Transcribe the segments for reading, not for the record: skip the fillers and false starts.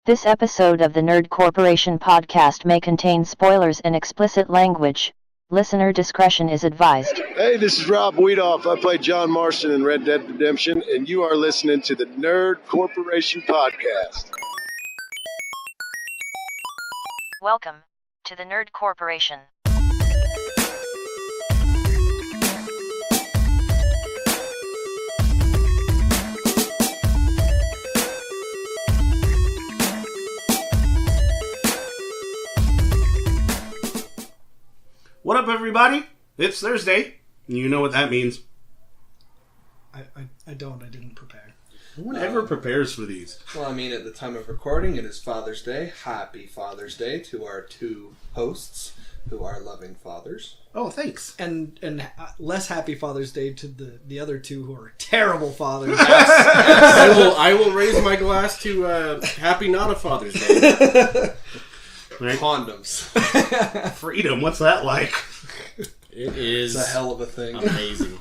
This episode of the Nerd Corporation podcast may contain spoilers and explicit language. Listener discretion is advised. Hey, this is Rob Weedoff. I play John Marston in Red Dead Redemption, and you are listening to the Nerd Corporation podcast. Welcome to the Nerd Corporation. What up, everybody? It's Thursday. You know what that means. I don't. I didn't prepare. No one ever prepares for these. Well, I mean, at the time of recording, it is Father's Day. Happy Father's Day to our two hosts who are loving fathers. Oh, thanks. And less happy Father's Day to the other two who are terrible fathers. I will raise my glass to happy not a Father's Day. Right? Condoms. Freedom, what's that like? It is It's a hell of a thing. amazing.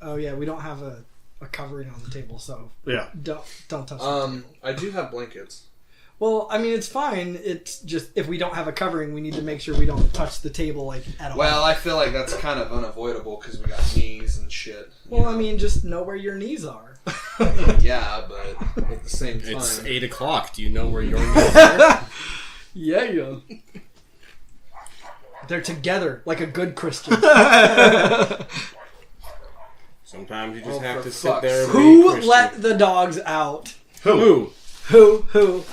Oh yeah, we don't have a covering on the table, so Yeah. don't touch the table. I do have blankets. Well, I mean, it's fine. It's just if we don't have a covering, we need to make sure we don't touch the table at all. Well, I feel like that's kind of unavoidable because we got knees and shit. Well, I mean, just know where your knees are. Yeah, but at the same time, It's 8 o'clock. Do you know where your knees are? Yeah. They're together like a good Christian. Sometimes you just Oh, have for to sit fuck's there and sake. be Who Christian. let the dogs out? Who? Who? Who?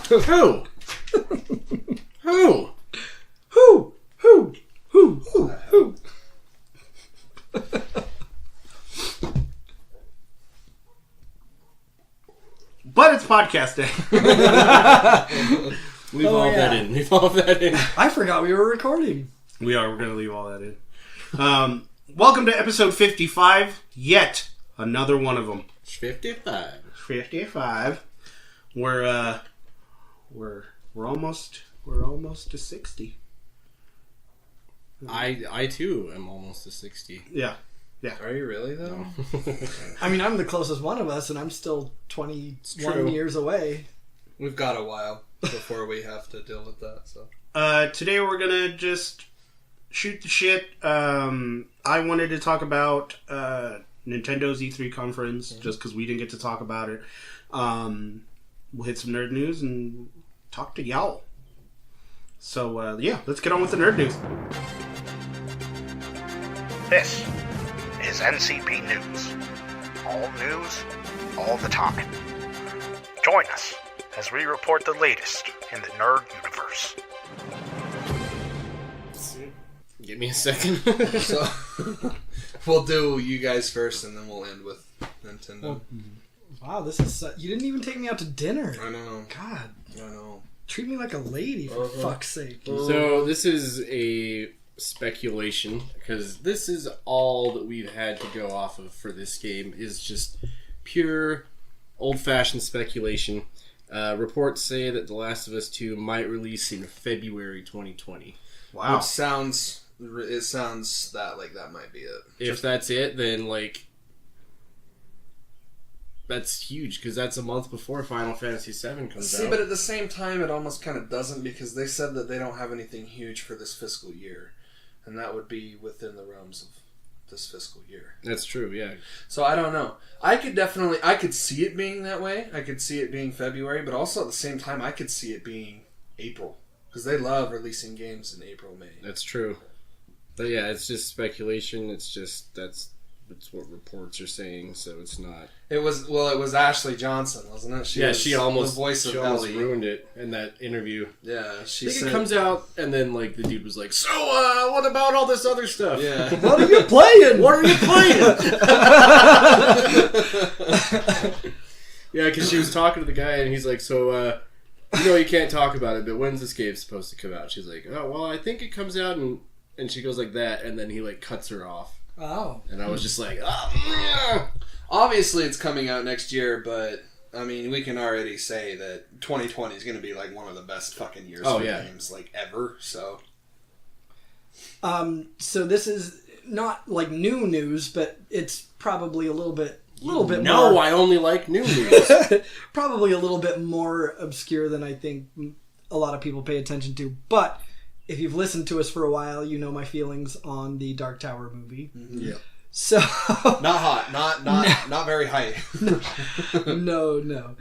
But it's podcast day. Leave Oh, all of that yeah. in. Leave all of that in. I forgot we were recording. We're going to leave all that in. Welcome to episode 55. Yet another one of them. 55. 55. We're almost to 60. I too am almost to 60. Yeah. are you really though? I mean, I'm the closest one of us, and I'm still 21 true. years away. We've got a while before we have to deal with that. So Today we're gonna just shoot the shit. I wanted to talk about Nintendo's E3 conference just because we didn't get to talk about it. We'll hit some nerd news and talk to y'all. So yeah, let's get on with the nerd news. This is NCP News. All news, all the time. Join us as we report the latest in the nerd universe. Give me a second. so we'll do you guys first, and then we'll end with Nintendo. Wow, this is... you didn't even take me out to dinner. I know. God, I know. treat me like a lady, for fuck's sake. So this is a speculation because this is all that we've had to go off of for this game is just pure old-fashioned speculation. Reports say that The Last of Us 2 might release in February 2020. Wow. It sounds that might be it. If that's it, then that's huge because that's a month before Final Fantasy VII comes out. See, but at the same time, it almost kind of doesn't because they said that they don't have anything huge for this fiscal year, and that would be within the realms of this fiscal year. That's true, yeah. So I don't know. I could see it being that way. I could see it being February, but also at the same time, I could see it being April because they love releasing games in April, May. That's true. But yeah, it's just speculation. It's just that's what reports are saying, so it's not. It was Ashley Johnson, wasn't it? She almost the voice of almost Ellie. ruined it in that interview. Yeah, I she think said it comes out, and then the dude was like, "So, what about all this other stuff? Yeah. What are you playing? What are you playing?" Yeah, because she was talking to the guy, and he's like, "So, you can't talk about it, but when's this game supposed to come out?" She's like, "Oh, well, I think it comes out," and she goes like that, and then he cuts her off, Oh. and I was just like, "Oh." Obviously, it's coming out next year, but I mean, we can already say that 2020 is going to be one of the best fucking years for games ever. So, So this is not new news, but it's probably a little bit a little bit No, more. I only like new news. Probably a little bit more obscure than I think a lot of people pay attention to. But if you've listened to us for a while, you know my feelings on the Dark Tower movie. Yeah. So Not hot. Not very high. no.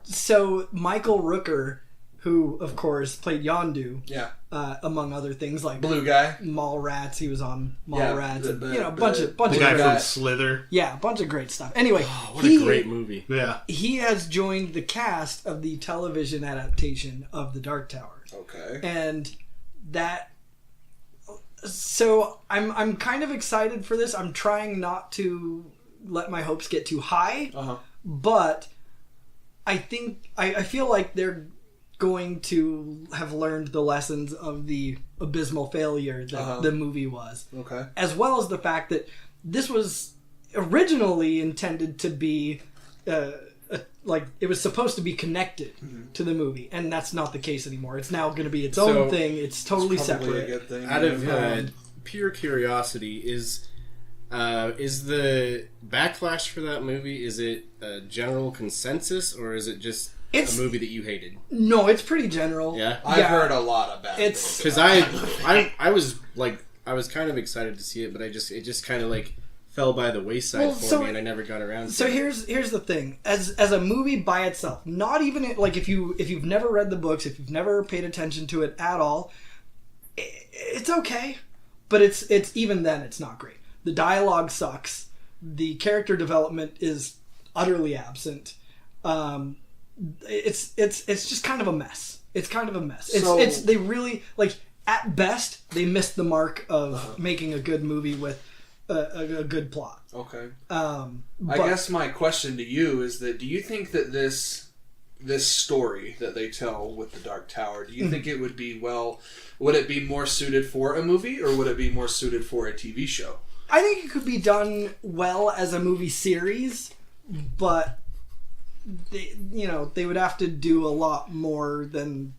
So Michael Rooker, who of course played Yondu, Yeah. Among other things like Blue guy. Mallrats, he was on Yeah, Mallrats, the- and, the- you know, bunch the- of The guy guy- from Slither. yeah, a bunch of great stuff. Anyway, What a great movie. Yeah. he has joined the cast of the television adaptation of The Dark Tower. Okay. And that, so I'm kind of excited for this. I'm trying not to let my hopes get too high, but I think I feel like they're going to have learned the lessons of the abysmal failure that the movie was, Okay. as well as the fact that this was originally intended to be like it was supposed to be connected to the movie, and that's not the case anymore. It's now going to be its own So, thing. It's totally Probably a separate. good thing. Out of pure curiosity, is the backlash for that movie, is it a general consensus, or is it just It's- a movie that you hated? No, it's pretty general. Yeah? I've heard a lot of bad It's- things. Because I was kind of excited to see it, but it just kind of like fell by the wayside Well, for so- me, and I never got around So to it. here's the thing: as a movie by itself, not even like if you've never read the books, if you've never paid attention to it at all, it's okay. But it's even then it's not great. The dialogue sucks. The character development is utterly absent. It's just kind of a mess. It's kind of a mess. It's they really like at best they missed the mark of making a good movie with a good plot. Okay. But, I guess my question to you is that do you think that this story that they tell with the Dark Tower, do you think it would be would it be more suited for a movie or would it be more suited for a TV show? I think it could be done well as a movie series, but they would have to do a lot more than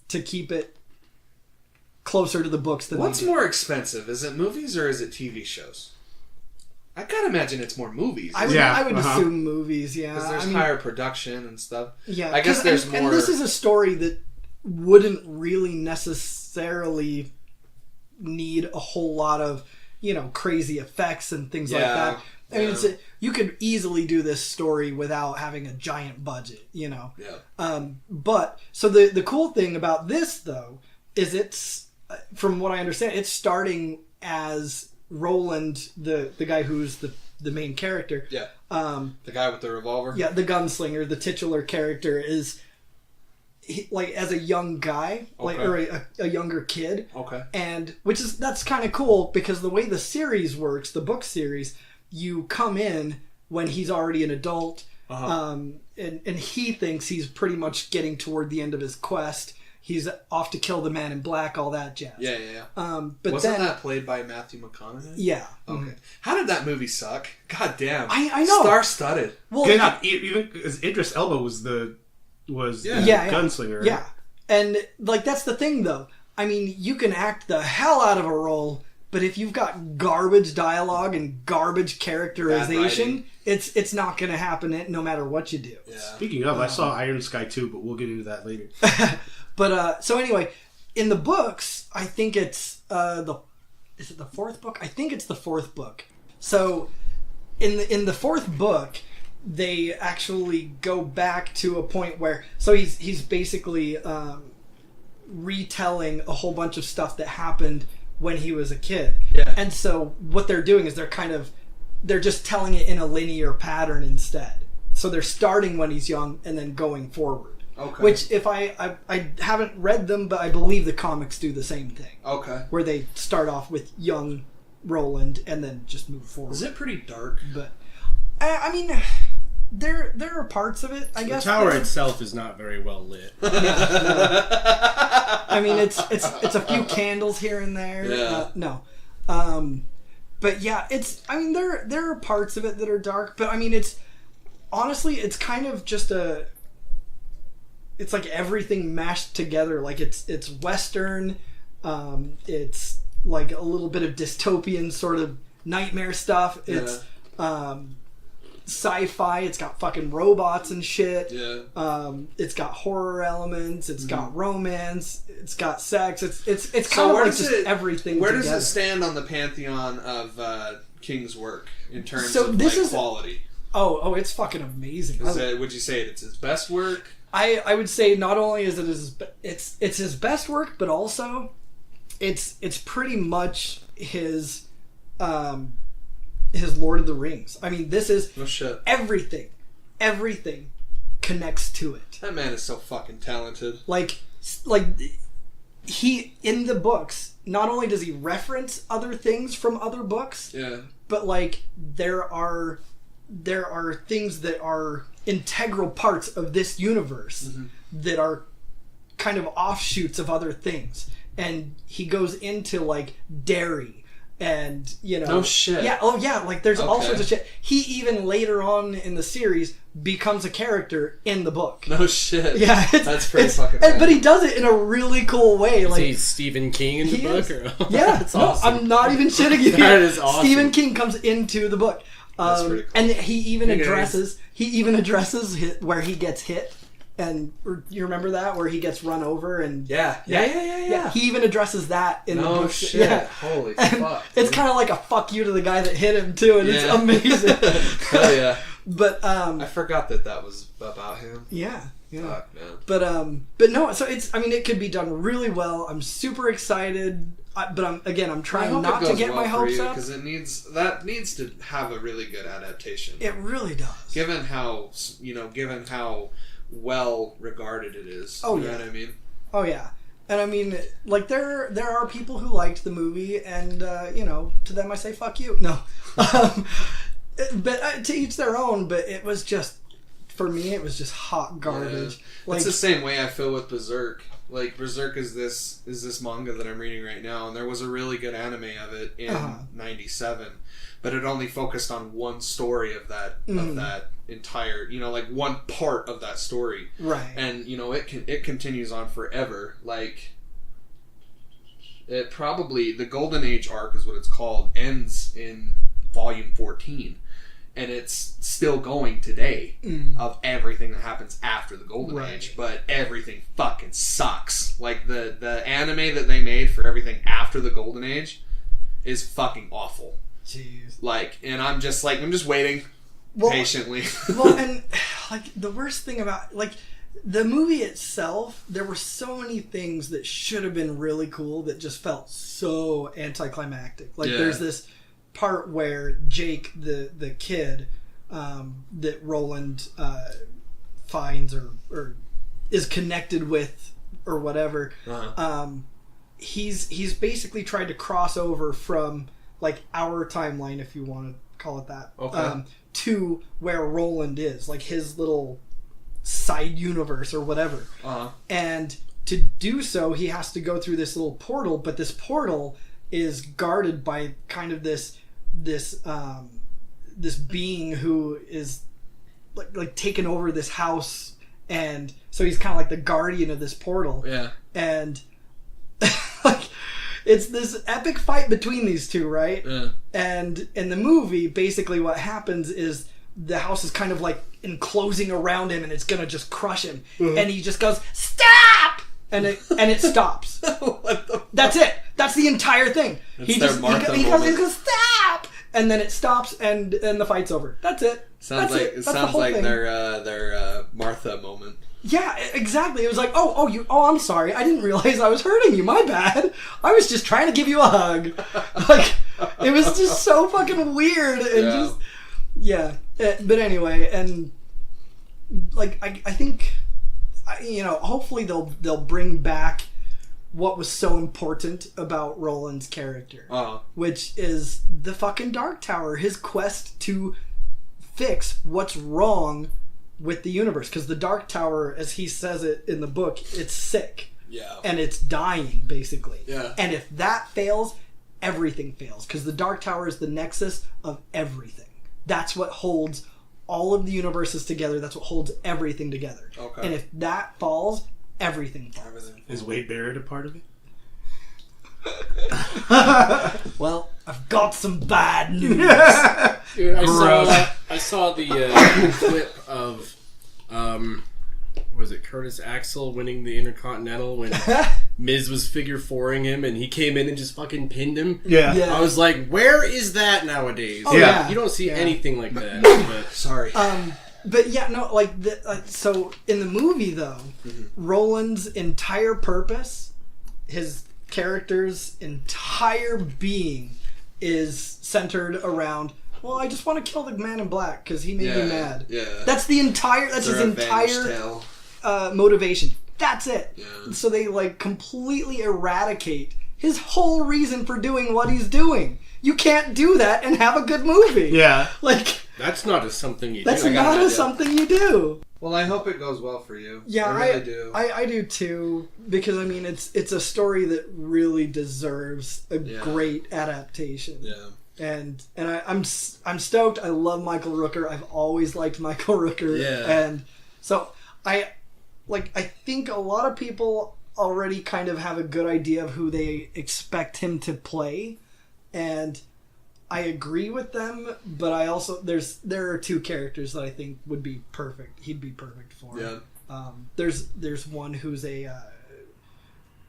to keep it closer to the books than What's they do. more expensive? Is it movies or is it TV shows? I gotta imagine it's more movies. I would, Yeah, I would uh-huh. assume movies, yeah. Because there's I mean, higher production and stuff. yeah, I guess 'cause- there's and, more. And this is a story that wouldn't really necessarily need a whole lot of crazy effects and things like Yeah, that. I mean, yeah. you could easily do this story without having a giant budget, Yeah. But so the cool thing about this though is it's from what I understand, it's starting as Roland, the guy who's the main character. Yeah. The guy with the revolver. Yeah, the gunslinger, the titular character is like as a young guy, like Okay. or a younger kid. Okay. And that's kind of cool because the way the series works, the book series, you come in when he's already an adult, and he thinks he's pretty much getting toward the end of his quest. He's off to kill the Man in Black, all that jazz. Yeah. But Wasn't then, that played by Matthew McConaughey? yeah. Okay. How did that movie suck? God damn. I know. Star-studded. Well, Good enough. Even because Idris Elba was the Yeah. gunslinger. Yeah. And like that's the thing though. I mean, you can act the hell out of a role, but if you've got garbage dialogue and garbage characterization, it's not going to happen no matter what you do. Yeah. Speaking of, I saw Iron Sky 2, but we'll get into that later. But so anyway, in the books, I think it's is it the fourth book? I think it's the fourth book. So in the fourth book, they actually go back to a point where he's basically retelling a whole bunch of stuff that happened when he was a kid. Yeah. And so what they're doing is they're just telling it in a linear pattern instead. So they're starting when he's young and then going forward. Okay. Which if I haven't read them, but I believe the comics do the same thing. Okay. Where they start off with young Roland and then just move forward. Is it pretty dark? But I mean, there are parts of it. I guess The tower that- itself is not very well lit. I mean, it's a few candles here and there. Yeah. But yeah, there are parts of it that are dark. But I mean, it's kind of just it's like everything mashed together. Like it's Western. It's like a little bit of dystopian sort of nightmare stuff. It's sci-fi. It's got fucking robots and shit. Yeah. It's got horror elements. It's got romance. It's got sex. It's kind So of where like does just everything. Where together. does it stand on the pantheon of King's work in terms So of this like, is- quality? Oh, it's fucking amazing. Would you say it's his best work? I would say not only is it it's his best work, but also it's pretty much his Lord of the Rings. I mean, this is No shit. everything connects to it. That man is so fucking talented. Like he in the books, not only does he reference other things from other books, Yeah. but like there are things that are integral parts of this universe that are kind of offshoots of other things. And he goes into like dairy and, you know... No shit. Yeah, oh yeah, like there's all Okay. sorts of shit. He even later on in the series becomes a character in the book. No shit. Yeah, That's pretty fucking rad. but he does it in a really cool way. Is Like he Stephen King in the he book? is. Or? Yeah, That's no, awesome. I'm not even shitting you. That is awesome. Stephen King comes into the book. That's pretty cool. And he even Hey, guys. addresses where he gets hit, and you remember that where he gets run over and Yeah. He even addresses that in the No book. shit. Yeah. Holy And fuck. it's dude. kind of like a fuck you to the guy that hit him too, and it's Yeah. amazing. Hell yeah. But I forgot that was about him. yeah. Fuck, man. But no, so it could be done really well. I'm super excited, but I'm trying not to get my hopes up. because it needs to have a really good adaptation. It really does. Given how well regarded it is. Oh, you know yeah. what I mean? Oh yeah, and I mean, like there are people who liked the movie, and to them I say fuck you. No, but to each their own. But it was just, for me, it was just hot garbage. Yeah. Like It's the same way I feel with Berserk. Like Berserk is this manga that I'm reading right now, and there was a really good anime of it in '97, but it only focused on one story of that entire, like one part of that story, right. and it continues on forever. Like it probably, the Golden Age arc is what it's called, ends in volume 14. And it's still going today of everything that happens after the Golden Right. Age, but everything fucking sucks. Like the anime that they made for everything after the Golden Age is fucking awful. Jeez. Like, and I'm just waiting patiently. Well, and like the worst thing about like the movie itself, there were so many things that should have been really cool that just felt so anticlimactic. Like Yeah. there's this part where Jake, the kid that Roland finds or is connected with or whatever, he's basically tried to cross over from like our timeline, if you want to call it that, Okay. to where Roland is, like his little side universe or whatever. And to do so, he has to go through this little portal, but this portal is guarded by kind of this being who is like taken over this house, and so he's kind of like the guardian of this portal. Yeah. And like it's this epic fight between these two, right? Yeah. And in the movie, basically what happens is the house is kind of like enclosing around him, and it's gonna just crush him. And he just goes, "Stop!" And it stops. What the That's it. That's the entire thing. That's their Martha he moment. goes, "Stop!" And then it stops, and the fight's over. That's it. Sounds That's like it. it That's the sounds whole like thing. their Martha moment. Yeah, exactly. It was like, I'm sorry. I didn't realize I was hurting you. My bad. I was just trying to give you a hug. Like, it was just so fucking weird and But anyway, and like I think, hopefully they'll bring back what was so important about Roland's character, which is the fucking Dark Tower, his quest to fix what's wrong with the universe, because the Dark Tower, as he says it in the book, it's sick. Yeah. And it's dying, basically. Yeah. And if that fails, everything fails, because the Dark Tower is the nexus of everything. That's what holds all of the universes together. That's what holds everything together. Okay. And if that falls, everything falls. Is Wade Barrett a part of it? Well, I've got some bad news. Dude, I saw the clip of, was it Curtis Axel winning the Intercontinental when Miz was figure fouring him and he came in and just fucking pinned him? Yeah. Yeah. I was like, where is that nowadays? Oh, yeah. You don't see Yeah. anything like that. But Sorry. But yeah, no, like, so in the movie, though, Roland's entire purpose, his character's entire being is centered around, well, I just want to kill the man in black because he made me mad. Yeah. That's his entire motivation. That's it. Yeah. So they, like, completely eradicate his whole reason for doing what he's doing. You can't do that and have a good movie. Yeah. Like, that's not just something you that's do. not something you do. Well, I hope it goes well for you. Yeah, I really do. I do too, because I mean it's a story that really deserves a great adaptation. Yeah. And I'm stoked. I love Michael Rooker. I've always liked Michael Rooker. Yeah. And so I think a lot of people already kind of have a good idea of who they expect him to play, and I agree with them, but I also there are two characters that I think would be perfect. He'd be perfect for. Yeah. There's one who's a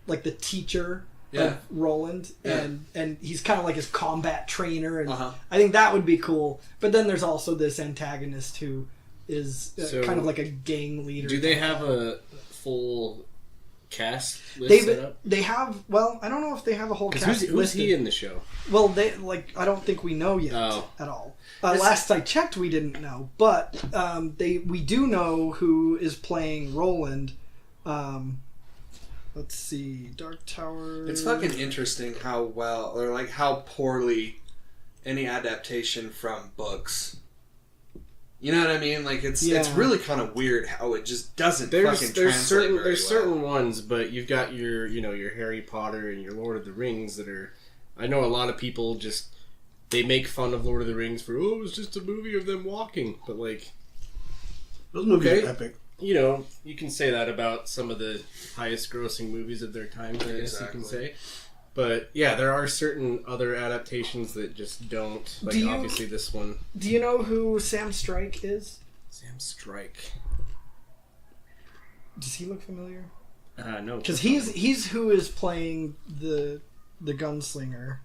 like the teacher Yeah. of Roland, Yeah. and he's kind of like his combat trainer, and Uh-huh. I think that would be cool. But then there's also this antagonist who is So, kind of like a gang leader. Do they have a full cast list set up? They have. Well, I don't know if they have a whole cast Who's listed. he in the show? Well, I don't think we know yet at all. Last I checked, we didn't know, but we do know who is playing Roland. Let's see, Dark Tower. It's fucking interesting how well, or like how poorly, any adaptation from books. You know what I mean? Like it's really kind of weird how it just doesn't fucking translate very there's well. certain ones, but you've got your Harry Potter and your Lord of the Rings that are. I know a lot of people just they make fun of Lord of the Rings for it was just a movie of them walking, but like Those movies Okay. are epic. you can say that about some of the highest grossing movies of their time, I guess you can say. But yeah, there are certain other adaptations that just don't. Like obviously this one. Do you know who Sam Strike is? Sam Strike. Does he look familiar? No. Because he's who is playing the gunslinger.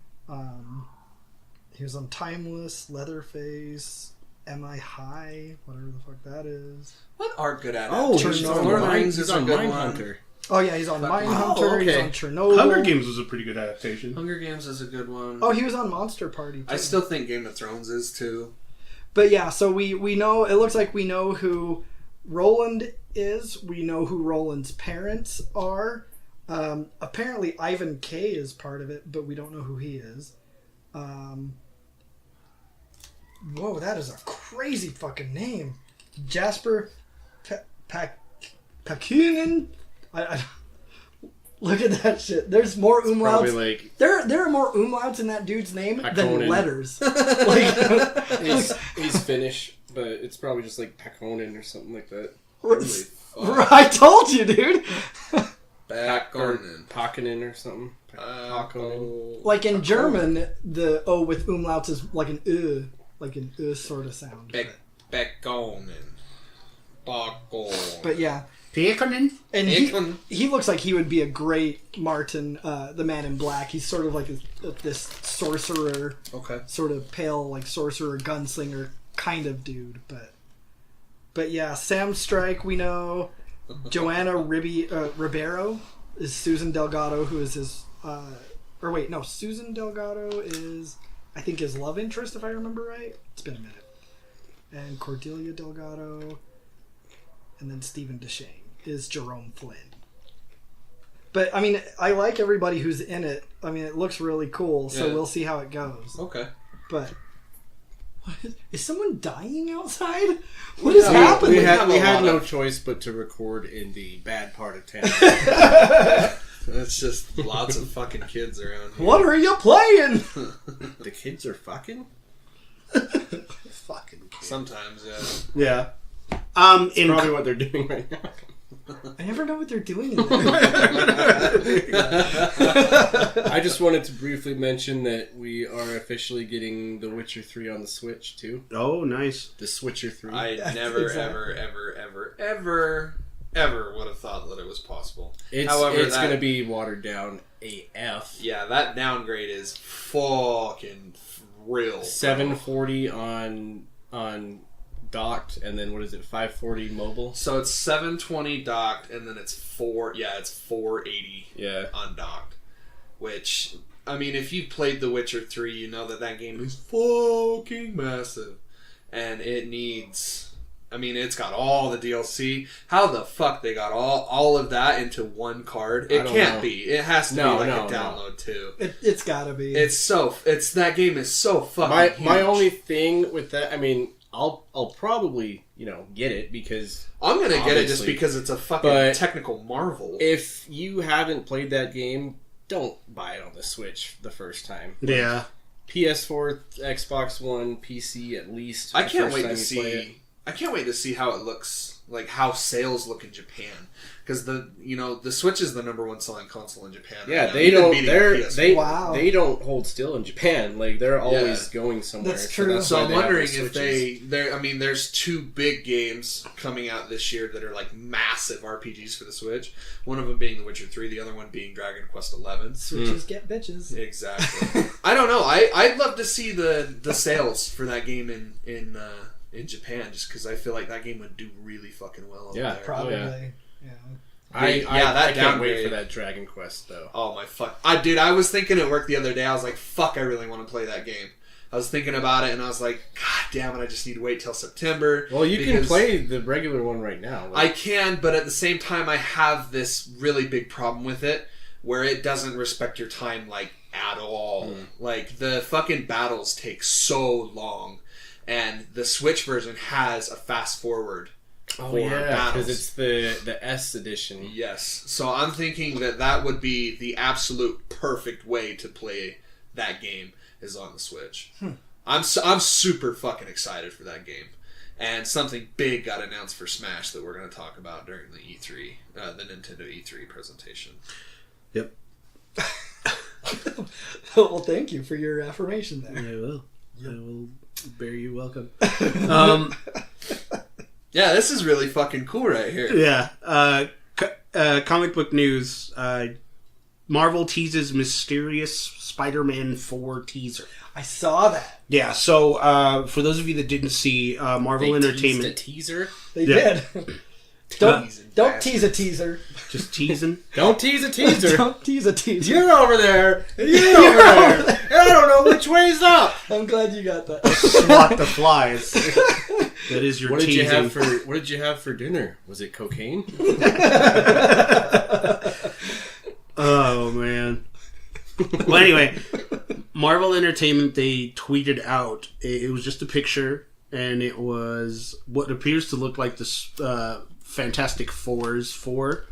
He was on Timeless, Leatherface, Am I High? Whatever the fuck that is. What are good Oh, adaptations? he's Chernobyl. on Lord of the Rings is a good one. Mindhunter. Oh yeah, he's on Mindhunter. Oh, okay. He's on Chernobyl. Hunger Games was a pretty good adaptation. Hunger Games is a good one. Oh, he was on Monster Party too. I still think Game of Thrones is too. But yeah, so we know, it looks like we know who Roland is. We know who Roland's parents are. Apparently Ivan K is part of it, but we don't know who he is. Whoa, that is a crazy fucking name. Jasper Pakunin? I look at that shit. There's more umlauts. Probably like There are more umlauts in that dude's name than Pakonin. letters. Like, he's Finnish, but it's probably just like Pakonin or something like that. I told you, dude. Back Or on Pakinen or something. Pakonin. Like in German, the O with umlauts is like an like an sort of sound. back on But yeah, Pekonen? and Pekonen. he looks like he would be a great Martin, the Man in Black. He's sort of like this sorcerer, Okay. sort of pale like sorcerer gunslinger kind of dude. But yeah, Sam Strike we know. Joanna Ribeiro is Susan Delgado, who is his. Or wait, no, Susan Delgado is, I think, his love interest, if I remember right. It's been a minute. And Cordelia Delgado, and then Stephen Deshane is Jerome Flynn. But I mean, I like everybody who's in it. I mean, it looks really cool, so Yeah. we'll see how it goes. Okay. But is someone dying outside? What is happening? We have a had lot no of- choice but to record in the bad part of town. That's just lots of fucking kids around here. What are you playing? The kids are fucking? Fucking Sometimes, yeah. Yeah. It's probably what they're doing right now. I never know what they're doing in there. I just wanted to briefly mention that we are officially getting The Witcher 3 on the Switch, too. Oh, nice. The Switcher 3. I never, Exactly. ever would have thought that it was possible. It's going to be watered down AF. Yeah, that downgrade is fucking real. 740 on docked, and then what is it, 540 mobile? So it's 720 docked, and then it's 480 undocked. Which, I mean, if you've played The Witcher 3, you know that game is fucking massive. And it needs... I mean, it's got all the DLC. How the fuck they got all of that into one card? It can't be. It has to be a download too. It's gotta be. That game is so fucking huge. My only thing with that, I mean, I'll probably, get it because I'm gonna get it just because it's a fucking technical marvel. If you haven't played that game, don't buy it on the Switch the first time. Yeah. PS4, Xbox One, PC at least. I can't wait to see how it looks, like how sales look in Japan, because the Switch is the number one selling console in Japan. Yeah, right they now. don't. They don't hold still in Japan. Like they're always going somewhere. That's true. So I'm wondering if there's two big games coming out this year that are like massive RPGs for the Switch. One of them being The Witcher 3, the other one being Dragon Quest 11. Switches get bitches. Exactly. I don't know. I'd love to see the sales for that game in Japan, just because I feel like that game would do really fucking well over there. Probably. Yeah. Yeah. I can't wait for that Dragon Quest though. Oh my fuck! I was thinking at work the other day. I was like, "Fuck! I really want to play that game." I was thinking about it, and I was like, "God damn it! I just need to wait till September." Well, you can play the regular one right now. I can, but at the same time, I have this really big problem with it, where it doesn't respect your time like at all. Like the fucking battles take so long. And the Switch version has a fast forward for battles. Because it's the S edition. Yes. So I'm thinking that would be the absolute perfect way to play that game is on the Switch. I'm super fucking excited for that game. And something big got announced for Smash that we're going to talk about during the E3, the Nintendo E3 presentation. Yep. Well, thank you for your affirmation there. I will. I will bear you welcome. Yeah, this is really fucking cool right here. Yeah. Comic book news. Marvel teases mysterious Spider-Man 4 teaser. I saw that. Yeah, so for those of you that didn't see, Marvel Entertainment... A teaser? They did. Don't tease a teaser. Just teasing. Don't tease a teaser. Don't tease a teaser. You're over there. You're over there. I don't know which way's up. I'm glad you got that. Swat the flies. That is your teasing. What did you have for dinner? Was it cocaine? Oh, man. Well, anyway, Marvel Entertainment, they tweeted out, it was just a picture, and it was what appears to look like the Fantastic Four's 4,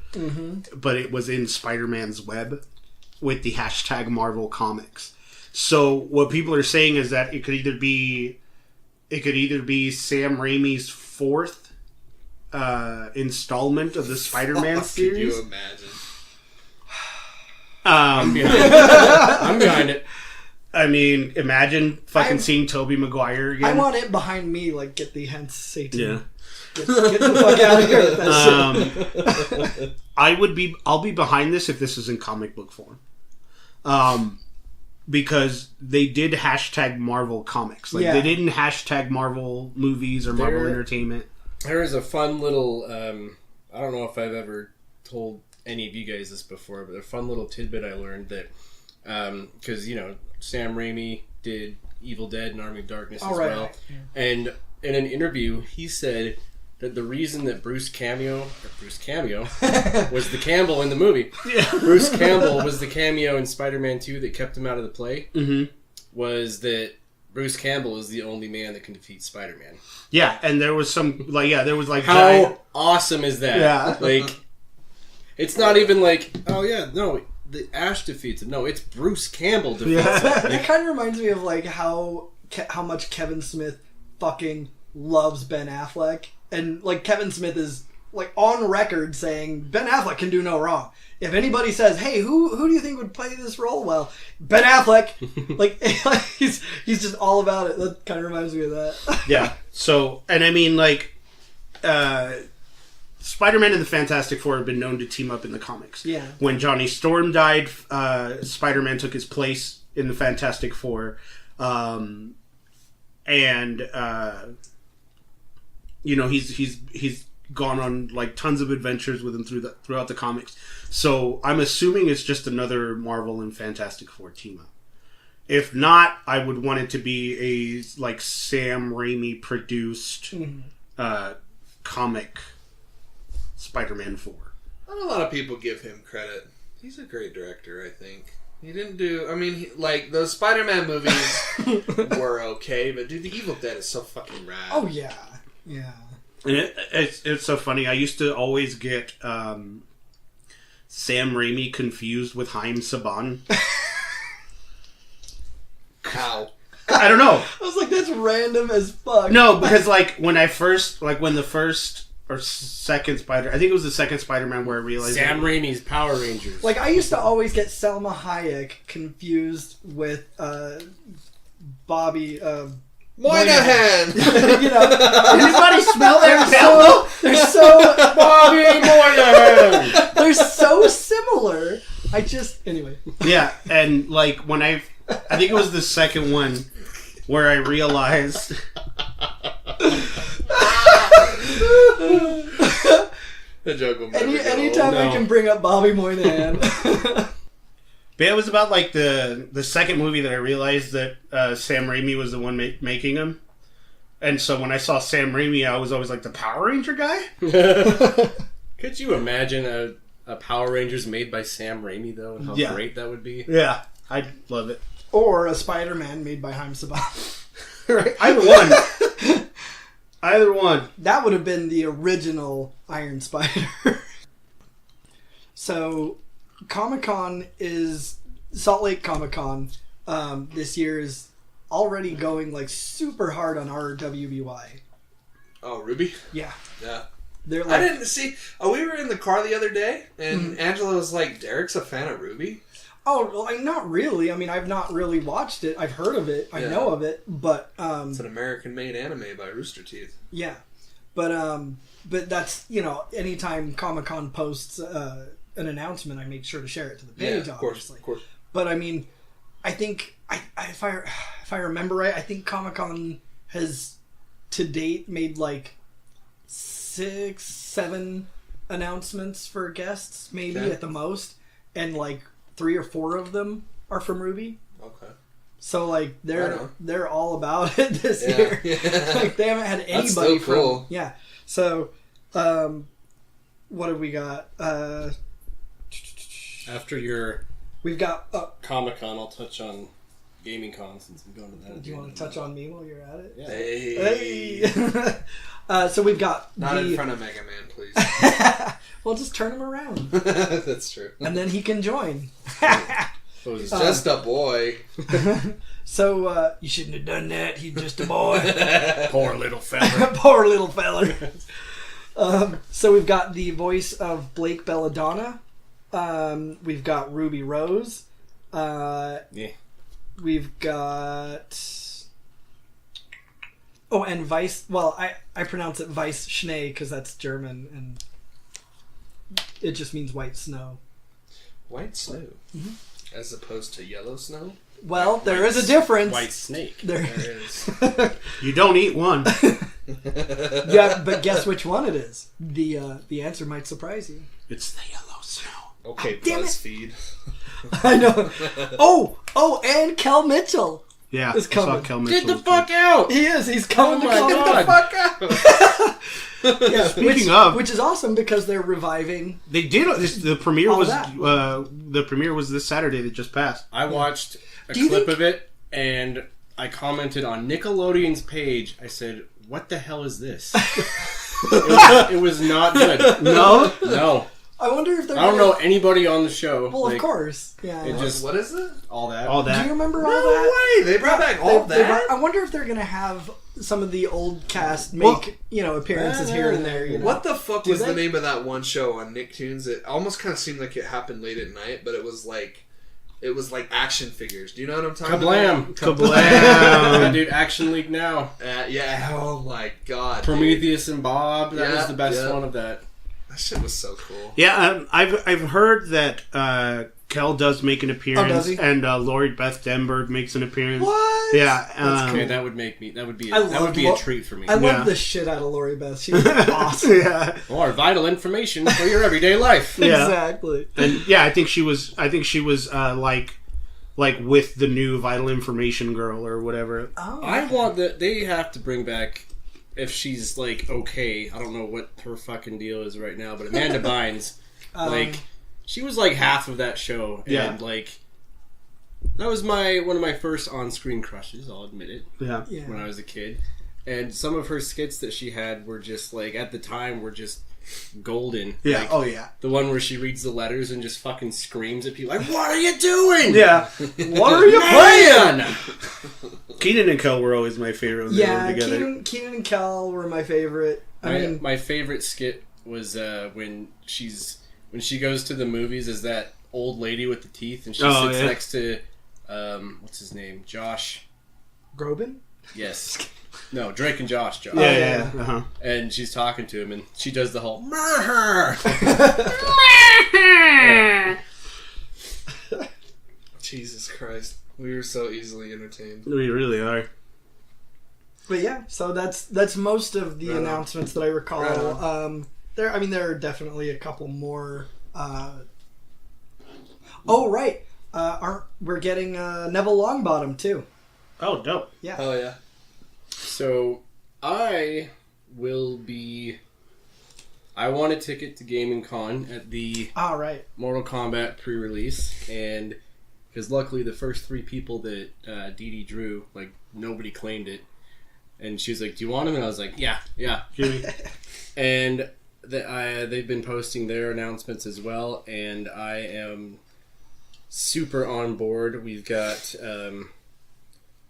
but it was in Spider-Man's web with the hashtag Marvel Comics. So what people are saying is that it could either be Sam Raimi's 4th installment of the Spider-Man series. Could you imagine? I'm behind it. I mean, imagine seeing Tobey Maguire again. I want it behind me, like, get the hence Satan. Yeah. Get the fuck out of here with that shit. I'll be behind this if this is in comic book form. Because they did hashtag Marvel Comics. Like, they didn't hashtag Marvel Movies or Marvel Entertainment. There is a fun little, I don't know if I've ever told any of you guys this before, but a fun little tidbit I learned that, because, Sam Raimi did Evil Dead and Army of Darkness as well. Yeah. And in an interview, he said that the reason that Bruce Cameo was the Campbell in the movie. Yeah. Bruce Campbell was the cameo in Spider-Man 2 that kept him out of the play. Was that Bruce Campbell is the only man that can defeat Spider-Man. Yeah, and there was how awesome is that? Yeah. Like, it's not even like, oh yeah, no, the Ash defeats him. No, it's Bruce Campbell defeats him. That kind of reminds me of like how much Kevin Smith fucking loves Ben Affleck, and like Kevin Smith is like on record saying Ben Affleck can do no wrong. If anybody says, "Hey, who do you think would play this role well?" Ben Affleck, like he's just all about it. That kind of reminds me of that. Yeah. So, and I mean, like, Spider-Man and the Fantastic Four have been known to team up in the comics. Yeah. When Johnny Storm died, Spider-Man took his place in the Fantastic Four, and you know, he's gone on like tons of adventures with him throughout the comics. So I'm assuming it's just another Marvel and Fantastic Four team up. If not, I would want it to be a like Sam Raimi produced comic Spider-Man 4. Not a lot of people give him credit. He's a great director, I think. He didn't do... I mean, like, those Spider-Man movies were okay, but dude, The Evil Dead is so fucking rad. Oh, yeah. Yeah. And it's so funny. I used to always get Sam Raimi confused with Haim Saban. How? I don't know. I was like, that's random as fuck. No, because like when the first or second Spider, I think it was the second Spider-Man where I realized Sam Raimi's Power Rangers. Like, I used to always get Selma Hayek confused with Bobby Moynihan! You know, anybody smell that? they're so Bobby Moynihan! they're so similar. Anyway. Yeah, and like when I think it was the second one where I realized. The joke will never get Anytime old. I can bring up Bobby Moynihan. But it was about like the second movie that I realized that Sam Raimi was the one making them. And so when I saw Sam Raimi, I was always like, the Power Ranger guy? Could you imagine a Power Rangers made by Sam Raimi, though, and how great that would be? Yeah, I'd love it. Or a Spider-Man made by Haim Saban. Right? Either one. That would have been the original Iron Spider. So, Comic-Con is... Salt Lake Comic-Con this year is already going like super hard on RWBY. Oh, Ruby? Yeah. Yeah. They're like... I didn't see... we were in the car the other day, and Angela was like, Derek's a fan of Ruby? Oh, well, not really. I mean, I've not really watched it. I've heard of it. I know of it, but... it's an American-made anime by Rooster Teeth. Yeah. But that's, you know, anytime Comic-Con posts an announcement, I make sure to share it to the page, obviously. Of course. But, I mean, I think, if I remember right, I think Comic-Con has, to date, made, like, 6-7 announcements for guests, maybe, at the most. And, like, 3 or 4 of them are from Ruby. Okay. So like they're all about it this year. Yeah. Like they haven't had anybody That's still cool. from. Yeah. So what have we got? After we've got Comic-Con, I'll touch on Gaming Con since I'm going to that. Do you want to touch on me while you're at it? Yeah. Hey. So we've got not in front of Mega Man, please. Well, just turn him around. That's true. And then he can join. He's just a boy. So, you shouldn't have done that. He's just a boy. Poor little fella. Poor little fella. So we've got the voice of Blake Belladonna. We've got Ruby Rose. We've got... Oh, and Weiss... Well, I pronounce it Weiss Schnee because that's German, and it just means white snow. White snow? Mm-hmm. As opposed to yellow snow? Well, there is a difference. White snake. There is. You don't eat one. Yeah, but guess which one it is. The answer might surprise you. It's the yellow snow. Okay, BuzzFeed. BuzzFeed. I know. Oh, and Kel Mitchell. Yeah, is coming. Kel Get the fuck out! He is. He's coming. Oh to my Get the fuck out. Yeah, Speaking of, which is awesome because they're reviving. They did. The premiere all was that. the premiere was this Saturday that just passed. I watched a clip of it, and I commented on Nickelodeon's page. I said, "What the hell is this?" it was not good. No. I wonder if they're. I don't know anybody on the show. Well, of course, yeah. It just what is it? All that. All that. Do you remember all No that? way! They brought back all that. I wonder if they're gonna have some of the old cast make appearances here and there. You know? What the fuck Do was they? the name of that one show on Nicktoons? It almost kind of seemed like it happened late at night, but it was like action figures. Do you know what I'm talking about? Kablam! Dude, Action League Now. Yeah. Oh my god. Prometheus and Bob. That Yeah, was the best yeah. one of that. That shit was so cool. Yeah, I've heard that Kel does make an appearance, does he? and Lori Beth Denberg makes an appearance. What? Yeah, Okay, that would be I that would loved be a Lo- treat for me. I love Yeah. the shit out of Lori Beth. She was awesome. yeah, Or vital information for your everyday life. Yeah. Exactly. and yeah, I think she was like with the new Vital Information girl or whatever. Oh. I want that. They have to bring back, if she's like okay. I don't know what her fucking deal is right now, but Amanda Bynes, like she was like half of that show, and Yeah. like that was one of my first on-screen crushes. I'll admit it. Yeah, Yeah. When I was a kid, and some of her skits that she had were just like at the time were just golden. yeah, Like, oh yeah, the one where she reads the letters and just fucking screams at people like, "What are you doing? yeah. What are you playing?" Keenan and Kel were always my favorite when they Yeah, were together. Keenan and Kel were my favorite. I mean, My favorite skit was when she goes to the movies as that old lady with the teeth, and she Oh, sits yeah. next to what's his name, Josh. Groban? Yes, no, Drake and Josh. Yeah, yeah, yeah. uh-huh. And she's talking to him, and she does the whole "Murr." Jesus Christ. We were so easily entertained. We really are. But yeah, so that's most of the Right on. announcements that I recall. Right There are definitely a couple more. Oh right, we're getting Neville Longbottom too. Oh, dope. Yeah. Oh yeah. So I won a ticket to Gaming Con at the All right. Mortal Kombat pre-release, and because luckily the first 3 people that Dee Dee drew, like nobody claimed it, and she was like, "Do you want them?" And I was like, "Yeah." Jimmy. And they've been posting their announcements as well, and I am super on board. We've got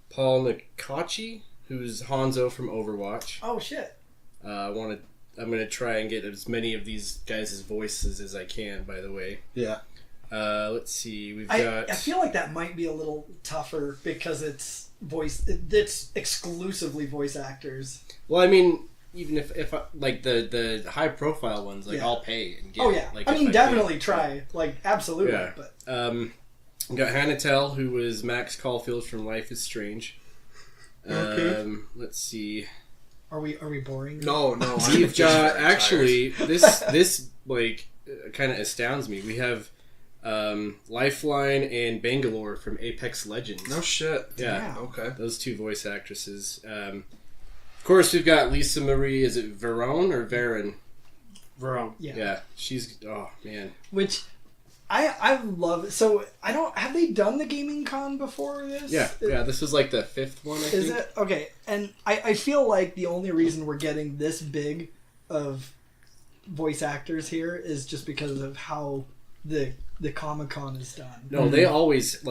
Paul Nakachi, who's Hanzo from Overwatch. Oh shit. I'm gonna try and get as many of these guys' voices as I can. By the way, Yeah. let's see. We've got. I feel like that might be a little tougher because it's exclusively voice actors. Well, I mean, even if I, like the high profile ones, like Yeah. I'll pay and get. Oh it, yeah. like, I if mean, can. definitely try. Like absolutely. Yeah. But We got Hannah Tell, who was Max Caulfield from Life is Strange. Okay. Let's see. are we boring? No. We've got actually this like kind of astounds me. We have Lifeline and Bangalore from Apex Legends. No shit. Yeah. Okay. Those 2 voice actresses. Of course, we've got Lisa Marie. Is it Verone or Varen? Verone. Yeah. Yeah, she's. Oh man. Which I love. So have they done the Gaming Con before this? Yeah. This was like the 5th one. I Is think. it okay? And I feel like the only reason we're getting this big of voice actors here is just because of how the Comic-Con is done. No, they always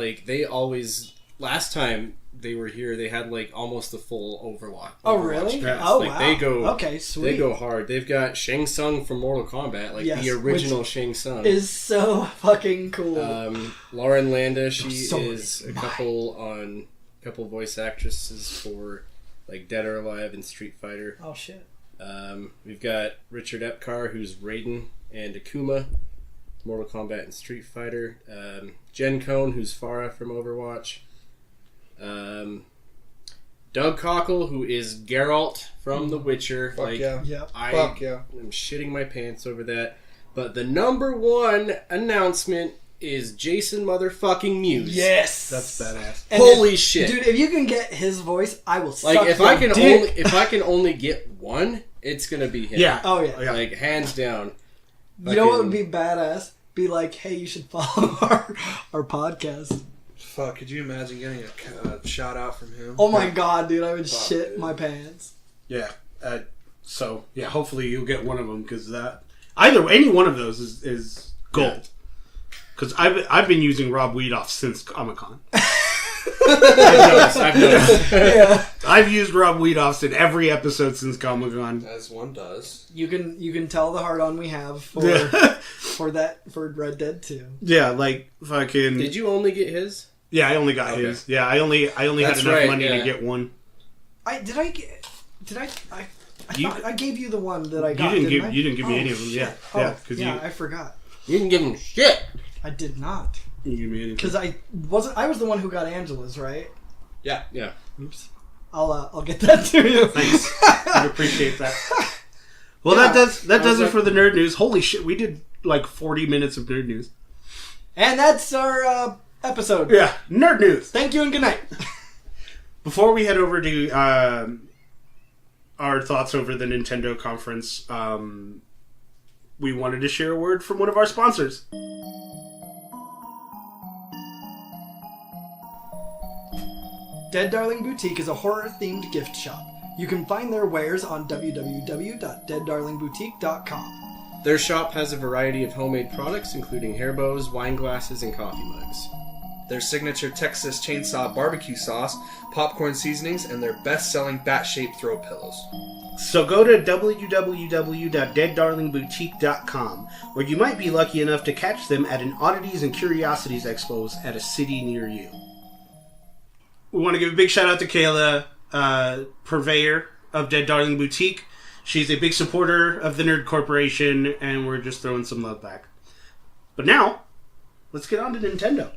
last time they were here, they had like almost the full Overwatch. Oh really? Yeah. Oh Like, wow. they go- okay, sweet. They go hard. They've got Shang Tsung from Mortal Kombat, like Yes, the original which Shang Tsung. Is so fucking cool. Lauren Landa, she So is a couple voice actresses for like Dead or Alive and Street Fighter. oh shit. We've got Richard Epcar, who's Raiden and Akuma, Mortal Kombat and Street Fighter. Jen Cohn, who's Farah from Overwatch. Doug Cockle, who is Geralt from The Witcher. Fuck yeah. Yep. Fuck yeah. I'm shitting my pants over that. But the number 1 announcement is Jason motherfucking Mewes. Yes. That's badass. And Holy shit. Dude, if you can get his voice, I will Like suck if your I can dick. if I can only get one, it's gonna be him. Yeah. Oh yeah. Yeah. Like hands down. You know what Fucking- would be badass? Be like, hey, you should follow our podcast. Fuck, could you imagine getting a shout out from him? Oh my god, dude, I would Fuck, shit dude. my pants. Yeah. So yeah, hopefully you'll get one of them because any one of those is gold. Because I've been using Rob Weedoff since Comic-Con. I've noticed. Yeah. I've used Rob Wiedoffs in every episode since Comic Con. As one does. You can tell the hard on we have for Yeah. for Red Dead 2. Yeah, like fucking. Did you only get his? Yeah, I only got his. Yeah, I only had That's enough right, money to yeah. get one. I You- thought I gave you the one that I You got. didn't didn't I? give you Oh, any of them. Yeah, shit. yeah, Oh, because I forgot. You didn't give him shit. I did not. you give me anything. Because I was the one who got Angela's, right? Yeah. Yeah. Oops. I'll get that to you. Thanks. I appreciate that. Well, that does it for the nerd news. Holy shit, we did like 40 minutes of nerd news. And that's our episode. Yeah, nerd news. Thank you and good night. Before we head over to our thoughts over the Nintendo conference, we wanted to share a word from one of our sponsors. Dead Darling Boutique is a horror-themed gift shop. You can find their wares on www.deaddarlingboutique.com. Their shop has a variety of homemade products, including hair bows, wine glasses, and coffee mugs. Their signature Texas Chainsaw barbecue sauce, popcorn seasonings, and their best-selling bat-shaped throw pillows. So go to www.deaddarlingboutique.com, where you might be lucky enough to catch them at an Oddities and Curiosities Expos at a city near you. We want to give a big shout out to Kayla, purveyor of Dead Darling Boutique. She's a big supporter of the Nerd Corporation, and we're just throwing some love back. But now, let's get on to Nintendo.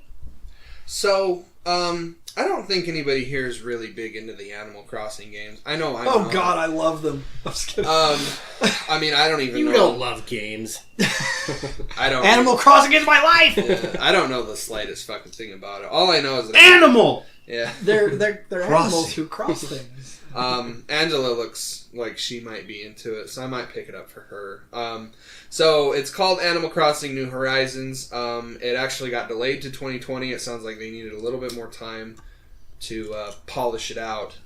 So, I don't think anybody here is really big into the Animal Crossing games. I know I'm Oh not. God, I love them. I'm just kidding. I mean, I don't even You know. don't love games. I don't. Animal Crossing is my life. Yeah, I don't know the slightest fucking thing about it. All I know is that Animal! yeah. They're animals Crossing. who cross things. Angela looks like she might be into it, so I might pick it up for her. So it's called Animal Crossing New Horizons. It actually got delayed to 2020. It sounds like they needed a little bit more time to polish it out.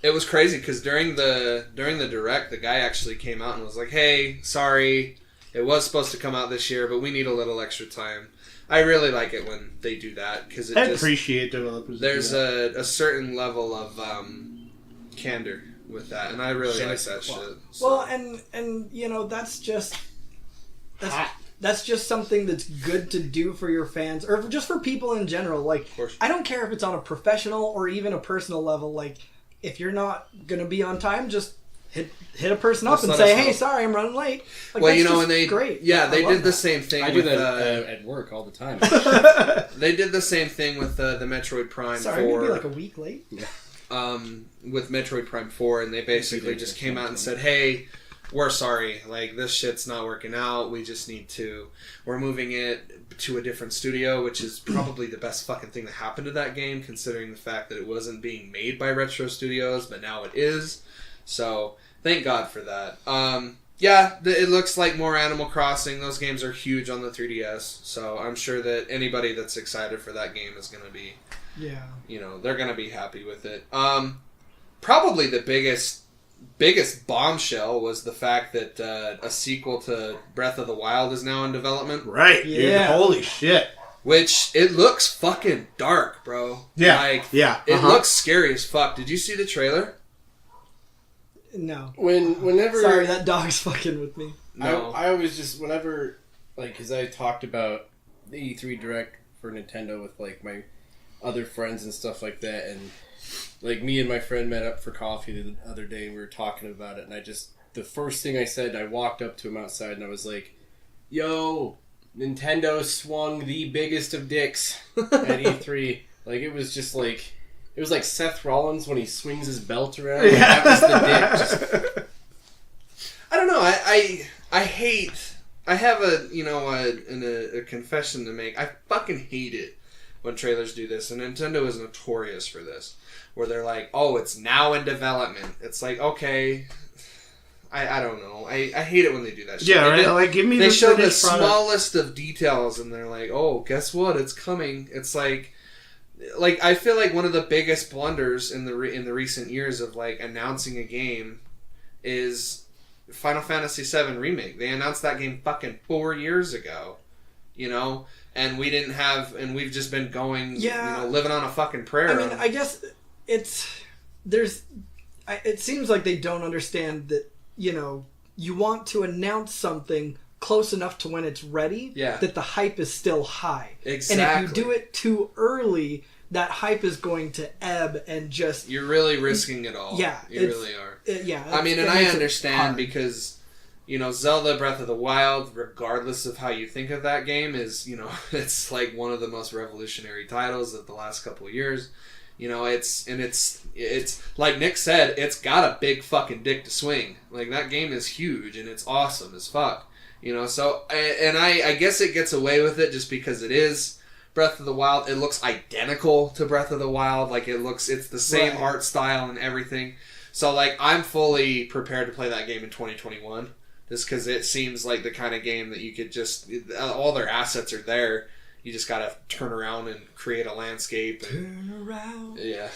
It was crazy because during the direct, the guy actually came out and was like, "Hey, sorry, it was supposed to come out this year, but we need a little extra time." I really like it when they do that because I appreciate developers. that there's do that. a certain level of candor with that, and I really like that shit. So. Well, and you know that's just something that's good to do for your fans or just for people in general. Like, course. I don't care if it's on a professional or even a personal level. Like, if you're not gonna be on time, just hit a person up Just and let say, us know. "Hey, sorry, I'm running late." Like, Well, that's you know, just and they great. yeah, I they love did the that. same thing. I do with, that at work all the time. They did the same thing with the Metroid Prime Sorry, I'm 4. gonna be like a week late. With Metroid Prime 4, and they basically just came out and said, "Hey, we're sorry. Like, this shit's not working out. We just need to. We're moving it to a different studio," which is probably the best fucking thing that happened to that game, considering the fact that it wasn't being made by Retro Studios, but now it is. So, thank God for that. It looks like more Animal Crossing. Those games are huge on the 3DS, so I'm sure that anybody that's excited for that game is going to be, Yeah. they're going to be happy with it. Probably the biggest bombshell was the fact that a sequel to Breath of the Wild is now in development. Right, dude. Yeah. Holy shit. Which, it looks fucking dark, bro. Yeah, Like, yeah, It uh-huh. looks scary as fuck. Did you see the trailer? No. Whenever Sorry, that dog's fucking with me. No. I always just whenever because I talked about the E3 Direct for Nintendo with like my other friends and stuff like that, and like me and my friend met up for coffee the other day and we were talking about it, and the first thing I said, I walked up to him outside and I was like, "Yo, Nintendo swung the biggest of dicks at E3." Like it was just like. It was like Seth Rollins when he swings his belt around. Like, that was the dick. I don't know. I hate. I have a confession to make. I fucking hate it when trailers do this, and Nintendo is notorious for this, where they're like, "Oh, it's now in development." It's like, okay, I don't know. I hate it when they do that shit. Yeah, They right? did- Like, give me They the show the finished product. smallest of details, and they're like, "Oh, guess what? It's coming." It's like I feel like one of the biggest blunders in the recent years of like announcing a game is Final Fantasy VII Remake. They announced that game fucking 4 years ago. you know, and we didn't have, and we've just been going, Yeah. you know, living on a fucking prayer. I mean, I guess it seems like they don't understand that, you know, you want to announce something close enough to when it's ready, Yeah. that the hype is still high. Exactly. And if you do it too early, that hype is going to ebb and just... You're really risking it all. Yeah, You really are. I mean, it and I makes it understand hard. because, you know, Zelda Breath of the Wild, regardless of how you think of that game, is, you know, it's like one of the most revolutionary titles of the last couple of years. You know, it's like Nick said, it's got a big fucking dick to swing. Like, that game is huge and it's awesome as fuck. You know, so, and I guess it gets away with it just because it is Breath of the Wild. It looks identical to Breath of the Wild. Like, it's the same Right. art style and everything. So, like, I'm fully prepared to play that game in 2021. Just because it seems like the kind of game that you could just, all their assets are there. You just gotta turn around and create a landscape. And, Turn around. yeah.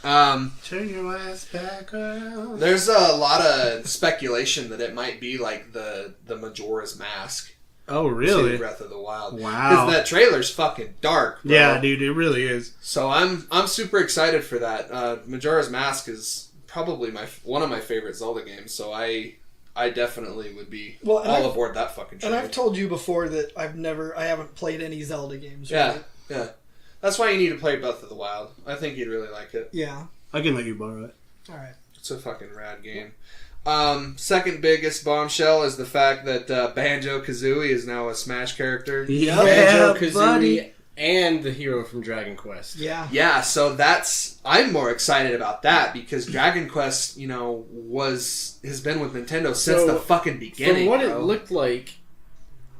Turn your ass back around. There's a lot of speculation that it might be like the Majora's Mask Oh, to really? Breath of the Wild. Wow. Because that trailer's fucking dark, bro. Yeah, dude, it really is. So I'm super excited for that. Majora's Mask is probably one of my favorite Zelda games, so I definitely would be Well, and all I've- aboard that fucking train. And I've told you before that I haven't played any Zelda games. Yeah, Right? yeah. That's why you need to play Breath of the Wild. I think you'd really like it. Yeah. I can let you borrow it. All right. It's a fucking rad game. Second biggest bombshell is the fact that Banjo-Kazooie is now a Smash character. Yeah, Banjo-Kazooie buddy. and the hero from Dragon Quest. Yeah. Yeah, so I'm more excited about that because Dragon Quest, you know, has been with Nintendo since So, the fucking beginning. From what bro. it looked like,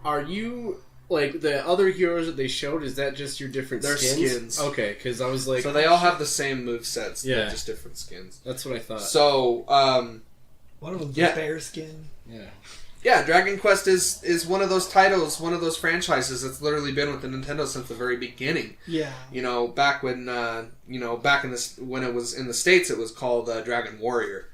are you... Like, the other heroes that they showed, is that just your different They're skins? skins. Okay, because I was like... So they all have the same movesets, Yeah. they're just different skins. That's what I thought. So, One of them's Yeah. a bear skin. Yeah. yeah, Dragon Quest is one of those titles, one of those franchises that's literally been with the Nintendo since the very beginning. Yeah. You know, back when when it was in the States, it was called Dragon Warrior.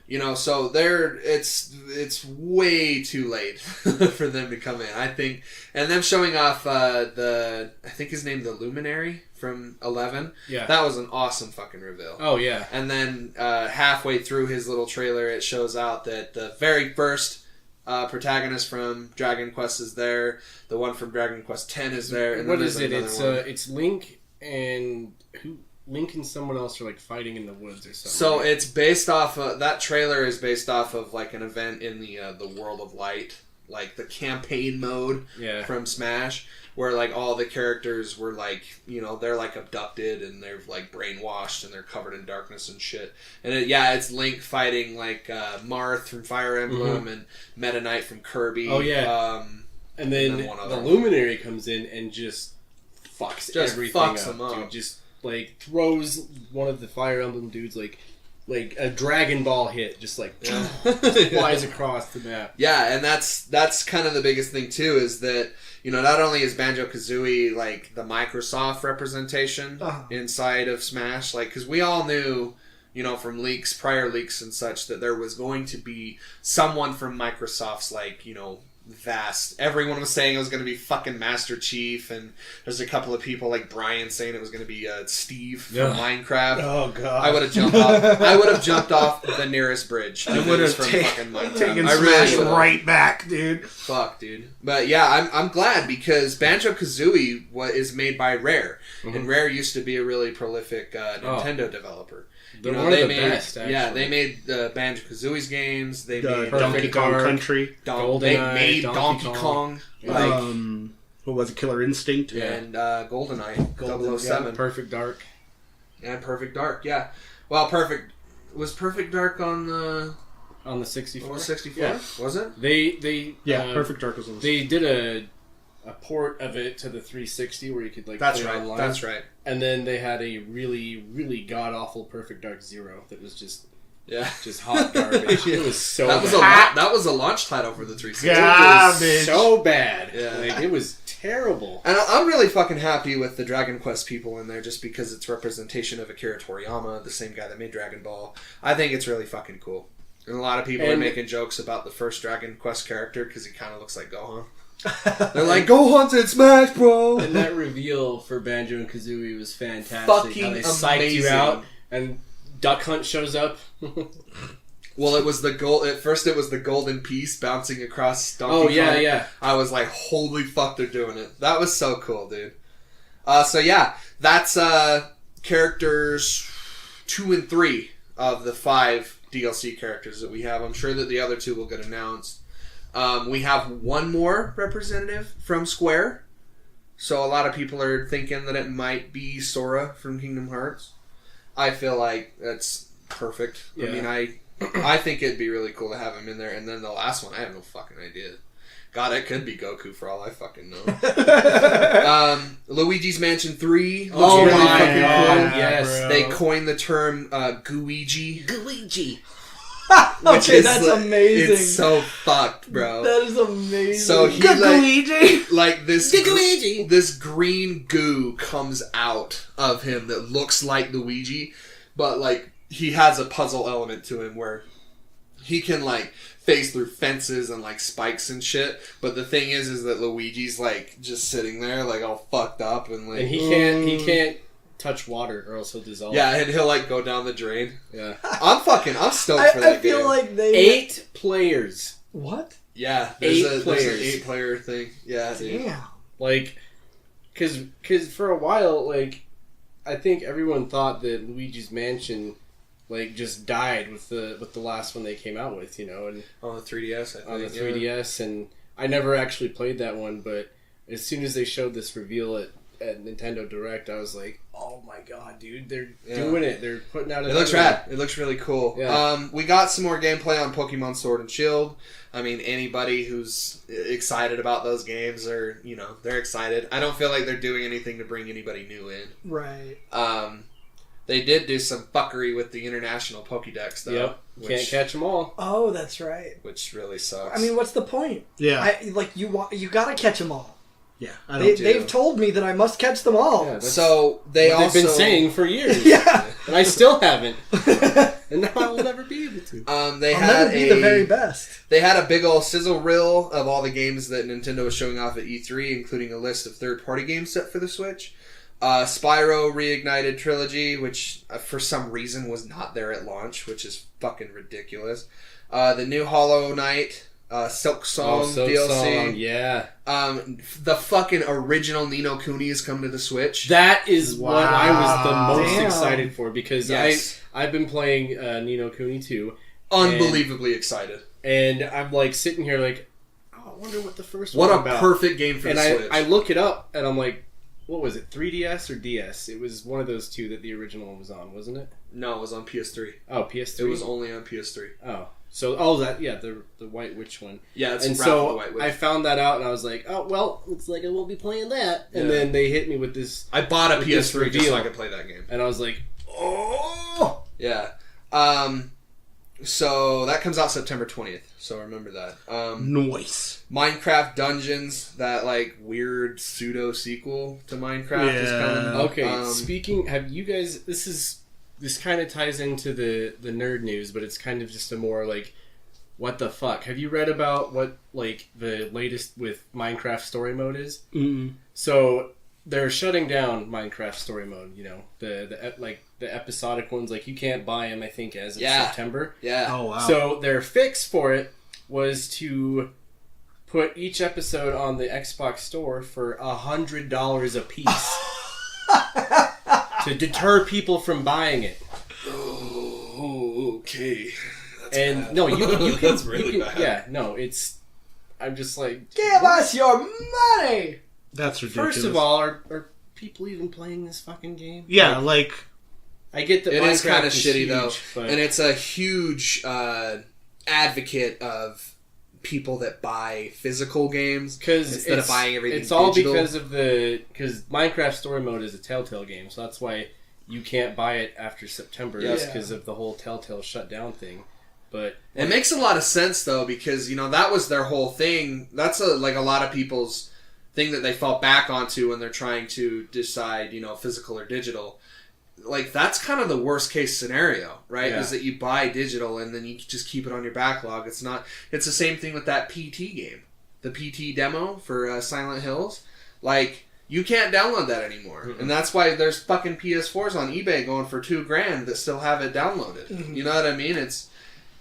You know, so it's way too late for them to come in, I think. And them showing off I think his name the Luminary from 11. Yeah. That was an awesome fucking reveal. Oh, yeah. And then halfway through his little trailer, it shows out that the very first protagonist from Dragon Quest is there. The one from Dragon Quest X is there. And What then is there's it? another one. It's Link and... Link and someone else are, like, fighting in the woods or something. So it's based off that trailer is based off of like an event in the World of Light, like the campaign mode Yeah. from Smash, where like all the characters were like, you know, they're like abducted and they're like brainwashed and they're covered in darkness and shit. And it's Link fighting like Marth from Fire Emblem and Meta Knight from Kirby. Oh, yeah. And then one the other. Luminary comes in and just fucks Just everything fucks up, him up. dude. Just, like, throws one of the Fire Emblem dudes, like a Dragon Ball hit, just like flies across the map. Yeah, and that's kind of the biggest thing too, is that, you know, not only is Banjo-Kazooie like the Microsoft representation inside of Smash, like, because we all knew, you know, from prior leaks and such, that there was going to be someone from Microsoft's, like, you know, vast. Everyone was saying it was going to be fucking Master Chief, and there's a couple of people like Brian saying it was going to be Steve from Minecraft. Oh, God. I would have jumped off. I would have jumped off the nearest bridge. I if it would was have from fucking Minecraft. taken I Smash really would've. right back, dude. Fuck, dude. But yeah, I'm glad because Banjo-Kazooie is made by Rare, and Rare used to be a really prolific Nintendo developer. They're You know, one of they the made, best, actually. Yeah, they made the Banjo-Kazooie's games. They made Donkey Kong Dark. Country. they GoldenEye, made Donkey Donkey Kong. Kong, like, What was it? Killer Instinct? and GoldenEye 007, Perfect Dark. and Perfect Dark. Yeah, well, was Perfect Dark on the On the 64? 64? Yeah. Was it? They Yeah, Perfect Dark was on the They did a port of it to the 360 where you could like That's play right. online. That's right. And then they had a really, really god awful Perfect Dark Zero that was just Yeah. hot garbage. It was so That was bad. that was a launch title for the 360. Yeah. It was Garbage. so bad. Yeah. Like, it was terrible. And I'm really fucking happy with the Dragon Quest people in there just because it's representation of Akira Toriyama, the same guy that made Dragon Ball. I think it's really fucking cool. And a lot of people are And- making jokes about the first Dragon Quest character because he kind of looks like Gohan. They're like, go Haunted Smash, bro! And that reveal for Banjo and Kazooie was fantastic. Fucking how they psyched you amazing. out, and Duck Hunt shows up. Well, it was the gold. At first, it was the golden piece bouncing across Donkey Kong. Yeah. I was like, holy fuck, they're doing it. That was so cool, dude. So yeah, that's characters 2 and 3 of the 5 DLC characters that we have. I'm sure that the other 2 will get announced. We have one more representative from Square. So a lot of people are thinking that it might be Sora from Kingdom Hearts. I feel like that's perfect. Yeah. I mean, I think it'd be really cool to have him in there. And then the last one, I have no fucking idea. God, it could be Goku for all I fucking know. Luigi's Mansion 3. Oh looks really my fucking God, cool. yes. bro. They coined the term Gooigi. Gooigi. Which Okay, is, that's like, amazing. It's so fucked, bro. That is amazing. So he like this Gooigi. this green goo comes out of him that looks like Luigi, but like he has a puzzle element to him where he can like phase through fences and like spikes and shit. But the thing is that Luigi's like just sitting there like all fucked up and like And he can't touch water or else he'll dissolve. yeah, and he'll like go down the drain. Yeah. I'm stoked for that I feel game. like they 8 players. What? Yeah, 8 there's an players. 8-player thing. Yeah, dude. Damn. Like, cause for a while, like, I think everyone thought that Luigi's Mansion, like, just died with the last one they came out with, you know, and On the 3DS, I think. on the yeah. 3DS, and I never actually played that one, but as soon as they showed this reveal at Nintendo Direct, I was like, oh my god, dude, they're doing it. They're putting out It looks rad. It looks really cool. Yeah. We got some more gameplay on Pokemon Sword and Shield. I mean, anybody who's excited about those games are, you know, they're excited. I don't feel like they're doing anything to bring anybody new in. Right. They did do some fuckery with the international Pokédex, though. Yep. Can't catch them all. Oh, that's right. Which really sucks. I mean, what's the point? Yeah. You gotta catch them all. Yeah. I don't They've told me that I must catch them all. Yeah, that's so they what also they've been saying for years. Yeah. And I still haven't. And now I will never be able to. they I'll had never be the very best. They had a big old sizzle reel of all the games that Nintendo was showing off at E3, including a list of third-party games set for the Switch. Spyro Reignited Trilogy, which for some reason was not there at launch, which is fucking ridiculous. The new Hollow Knight, Silk Song Silk DLC. Song, yeah. The fucking original Ni no Kuni is coming to the Switch. That is what I was the most Damn. excited for because Yes. I've been playing Ni no Kuni 2. Unbelievably excited. And I'm like sitting here like, oh, I wonder what the first What one a about. perfect game for And the Switch. I look it up and I'm like, what was it, 3DS or DS? It was one of those two that the original one was on, wasn't it? No, it was on PS3. Oh, PS3? It was only on PS3. Oh. So, the White Witch one. Yeah, it's And Wrath of the so White Witch. I found that out and I was like, oh, well, looks like I won't be playing that. And Yeah. then they hit me with this, I bought a with this PS3 just so I reveal. could play that game. and I was like, oh! Yeah. So that comes out September 20th. So remember that. Noise. Minecraft Dungeons, that like weird pseudo sequel to Minecraft is Yeah. coming. Okay, speaking, have you guys, this kind of ties into the nerd news, but it's kind of just a more like, what the fuck? Have you read about what like the latest with Minecraft story mode is? Mm. So they're shutting down Minecraft story mode. You know, the episodic ones, like you can't buy them. I think as of Yeah. September. Yeah. Oh wow. So their fix for it was to put each episode on the Xbox store for $100 a piece to deter people from buying it. Oh, okay. That's And bad. no, you can, That's really bad. Yeah, no, it's. I'm just like, Give us your money! That's ridiculous. first of all, are people even playing this fucking game? yeah, like I get that It is Minecraft kind of shitty huge, though, but and it's a huge advocate of people that buy physical games because instead of buying everything. It's all digital. because of because Minecraft Story Mode is a Telltale game, so that's why you can't buy it after September. Yeah. because of the whole Telltale shutdown thing. But It makes a lot of sense though, because that was their whole thing. That's a lot of people's thing that they fall back onto when they're trying to decide, physical or digital. Like that's kind of the worst case scenario, right? Yeah. Is that you buy digital and then you just keep it on your backlog. It's the same thing with that PT game. the PT demo for Silent Hills, like, you can't download that anymore. Mm-hmm. And that's why there's fucking PS4s on eBay going for $2,000 that still have it downloaded. Mm-hmm. You know what I mean? It's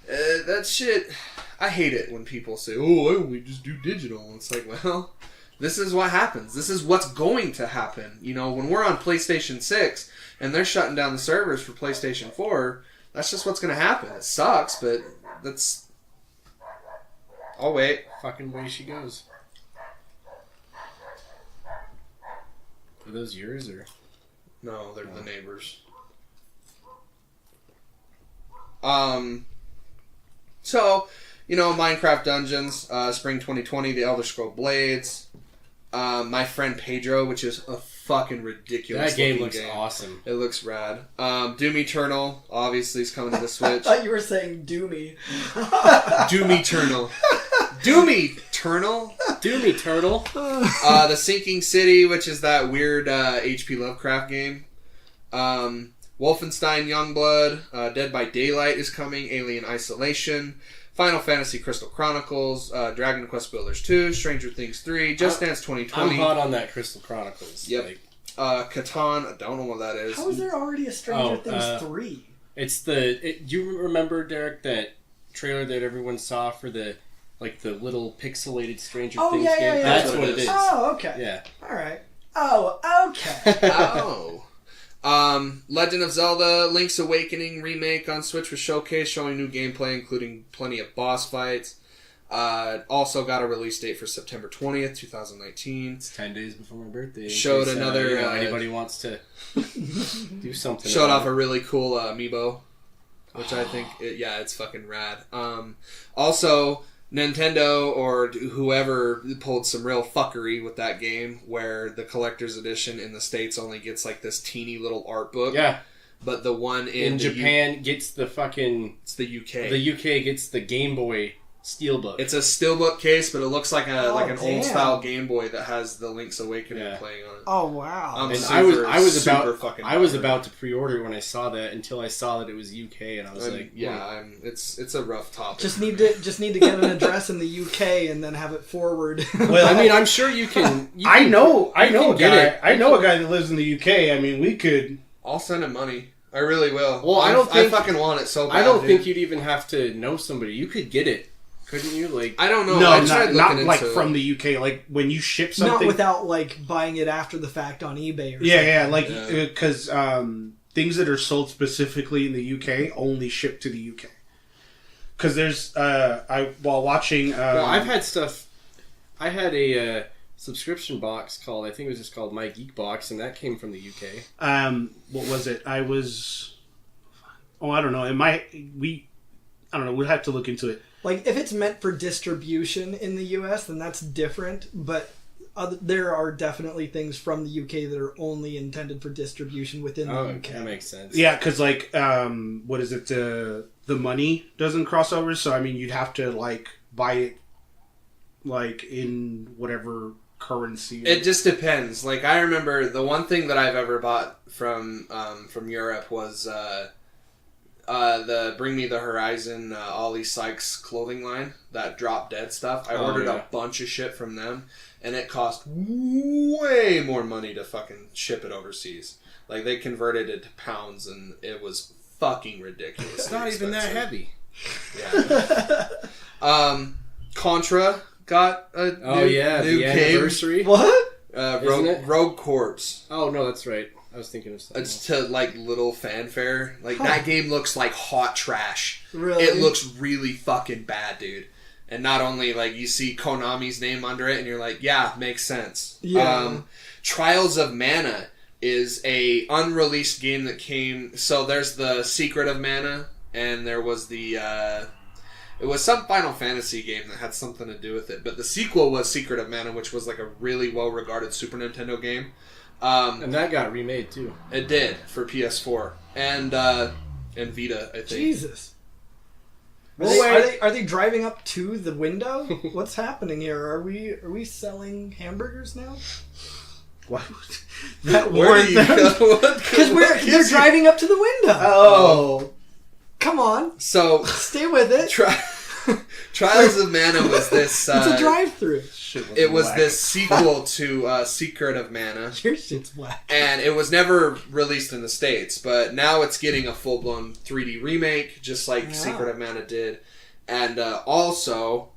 that shit. I hate it when people say, "Oh, why don't we just do digital?" It's like, well, this is what happens. This is what's going to happen. You know, when we're on PlayStation 6 and they're shutting down the servers for PlayStation 4, that's just what's going to happen. It sucks, but that's... I'll wait. Fucking way she goes. Are those yours, or...? No, they're the neighbors. So, you know, Minecraft Dungeons, Spring 2020, The Elder Scrolls Blades, My Friend Pedro, which is a fucking ridiculous That game looks awesome. It looks rad. Doom Eternal, obviously, is coming to the Switch. I thought you were saying Doomy. Doom Eternal. Doom Eternal? Doom Eternal. The Sinking City, which is that weird H.P. Lovecraft game. Wolfenstein Youngblood, Dead by Daylight is coming, Alien Isolation, Final Fantasy Crystal Chronicles, Dragon Quest Builders 2, Stranger Things 3, Just Dance 2020. I'm hot on that Crystal Chronicles. Yep. Like, Catan, I don't know what that is. How is there already a Stranger Things 3? It's do you remember, Derek, that trailer that everyone saw for the little pixelated Stranger Things game? Yeah. That's what it is. Oh, okay. Yeah. Alright. Oh, okay. Oh. Legend of Zelda Link's Awakening remake on Switch was showcased, showing new gameplay, including plenty of boss fights. Also got a release date for September 20th, 2019. It's 10 days before my birthday. Showed another... anybody wants to do something. Showed off a really cool amiibo, which I think... it's fucking rad. Also... Nintendo or whoever pulled some real fuckery with that game where the collector's edition in the States only gets like this teeny little art book. Yeah. But the one in Japan gets the fucking... It's the UK. The UK gets the Game Boy Steelbook. It's a steelbook case, but it looks like an damn. old style Game Boy that has the Link's Awakening playing on it. Oh, wow. I was about to pre-order when I saw that until I saw that it was UK, and I was like, it's a rough topic. Just need to get an address in the UK and then have it forward. Well, I mean, I'm sure you can. I know a guy. I know a guy that lives in the UK. I mean, we could. I'll send him money. I really will. Well, I fucking want it so bad. I don't think you'd even have to know somebody. You could get it. Couldn't you? Like, I don't know. No, I tried not looking like into from the UK. Like when you ship something, Not without like buying it after the fact on eBay. Or something. Because things that are sold specifically in the UK only ship to the UK. Because there's while watching. Well, I've had stuff. I had a subscription box called, I think it was just called My Geek Box, and that came from the UK. What was it? I don't know. I don't know. We'd have to look into it. Like, if it's meant for distribution in the US, then that's different. But there are definitely things from the UK that are only intended for distribution within the UK. That makes sense. Yeah, because like, what is it? The money doesn't cross over, so I mean, you'd have to like buy it like in whatever currency. It just depends. Like, I remember the one thing that I've ever bought from Europe was the Bring Me the Horizon Ollie Sykes clothing line, that Drop Dead stuff. I ordered a bunch of shit from them, and it cost way more money to fucking ship it overseas. Like, they converted it to pounds, and it was fucking ridiculous. It's not even that heavy. Yeah. Contra got a new the anniversary. What? Rogue Corps. Oh no, that's right. I was thinking of something. It's to like little fanfare. Like that game looks like hot trash. Really? It looks really fucking bad, dude. And not only like you see Konami's name under it, and you're like, yeah, makes sense. Yeah. Trials of Mana is a unreleased game that came. So there's the Secret of Mana, and there was the. It was some Final Fantasy game that had something to do with it, but the sequel was Secret of Mana, which was like a really well-regarded Super Nintendo game. And that got remade too. It did for PS4 and Vita, I think. Jesus. Well, are they driving up to the window? What's happening here? Are we selling hamburgers now? What? Where do you go? Because they're driving up to the window. Oh. Come on. So Stay with it. Trials of Mana was this. It's a drive-through. It was this sequel to Secret of Mana. Your shit's whack. And it was never released in the States, but now it's getting a full-blown 3D remake, just like Secret of Mana did. And also,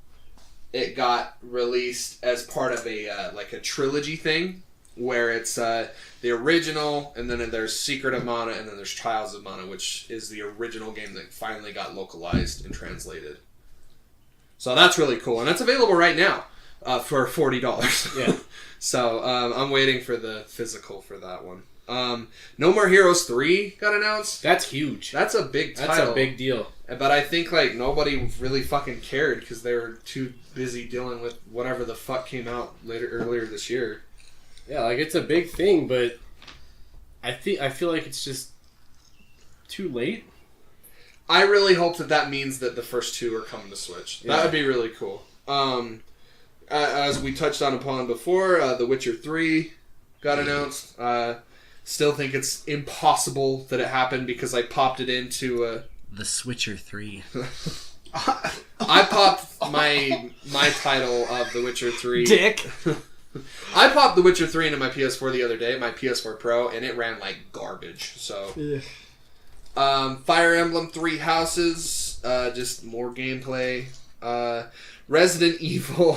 it got released as part of a like a trilogy thing, where it's the original, and then there's Secret of Mana, and then there's Trials of Mana, which is the original game that finally got localized and translated. So that's really cool, and that's available right now for $40. Yeah. So I'm waiting for the physical for that one. No More Heroes 3 got announced. That's huge. That's a big title. That's a big deal. But I think like nobody really fucking cared because they were too busy dealing with whatever the fuck came out earlier this year. Yeah, like it's a big thing, but I feel like it's just too late. I really hope that means that the first two are coming to Switch. Yeah. That would be really cool. As we touched on upon before, The Witcher 3 got announced. Still think it's impossible that it happened because I popped it into The Switcher 3. I popped my title of The Witcher 3. Dick. I popped The Witcher 3 into my PS4 the other day, my PS4 Pro, and it ran like garbage. So, Fire Emblem 3 Houses, just more gameplay. Resident Evil,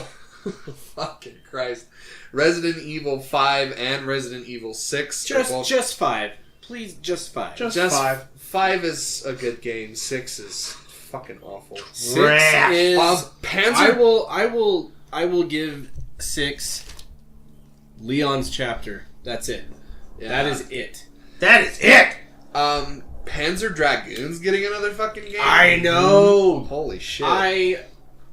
fucking Christ. Resident Evil 5 and Resident Evil 6. Just 5. Please, just 5. Just 5. 5 is a good game. 6 is fucking awful. 6 is... Panzer... I will give 6 Leon's chapter. That's it. Yeah. That is it. That is it! Panzer Dragoon's getting another fucking game? I know! Holy shit. I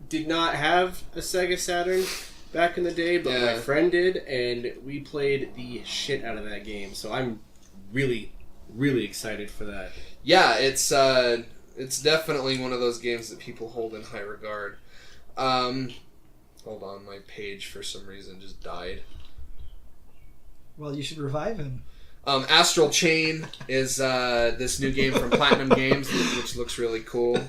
did not have a Sega Saturn back in the day, but my friend did, and we played the shit out of that game. So I'm really, really excited for that. Yeah, it's definitely one of those games that people hold in high regard. Hold on, my page for some reason just died. Well, you should revive him. Astral Chain is this new game from Platinum Games, which looks really cool.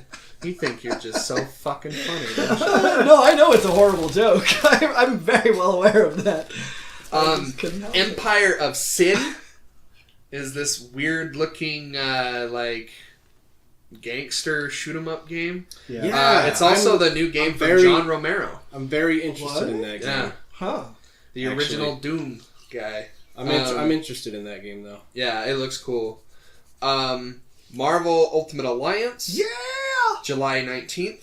You think you're just so fucking funny, don't you? No, I know it's a horrible joke. I'm very well aware of that. Empire of Sin is this weird-looking, like, gangster shoot-'em-up game. Yeah. It's also the new game from John Romero. I'm very interested in that game. Yeah. Huh. The original Doom guy. I'm interested in that game, though. Yeah, it looks cool. Marvel Ultimate Alliance. Yeah! July 19th.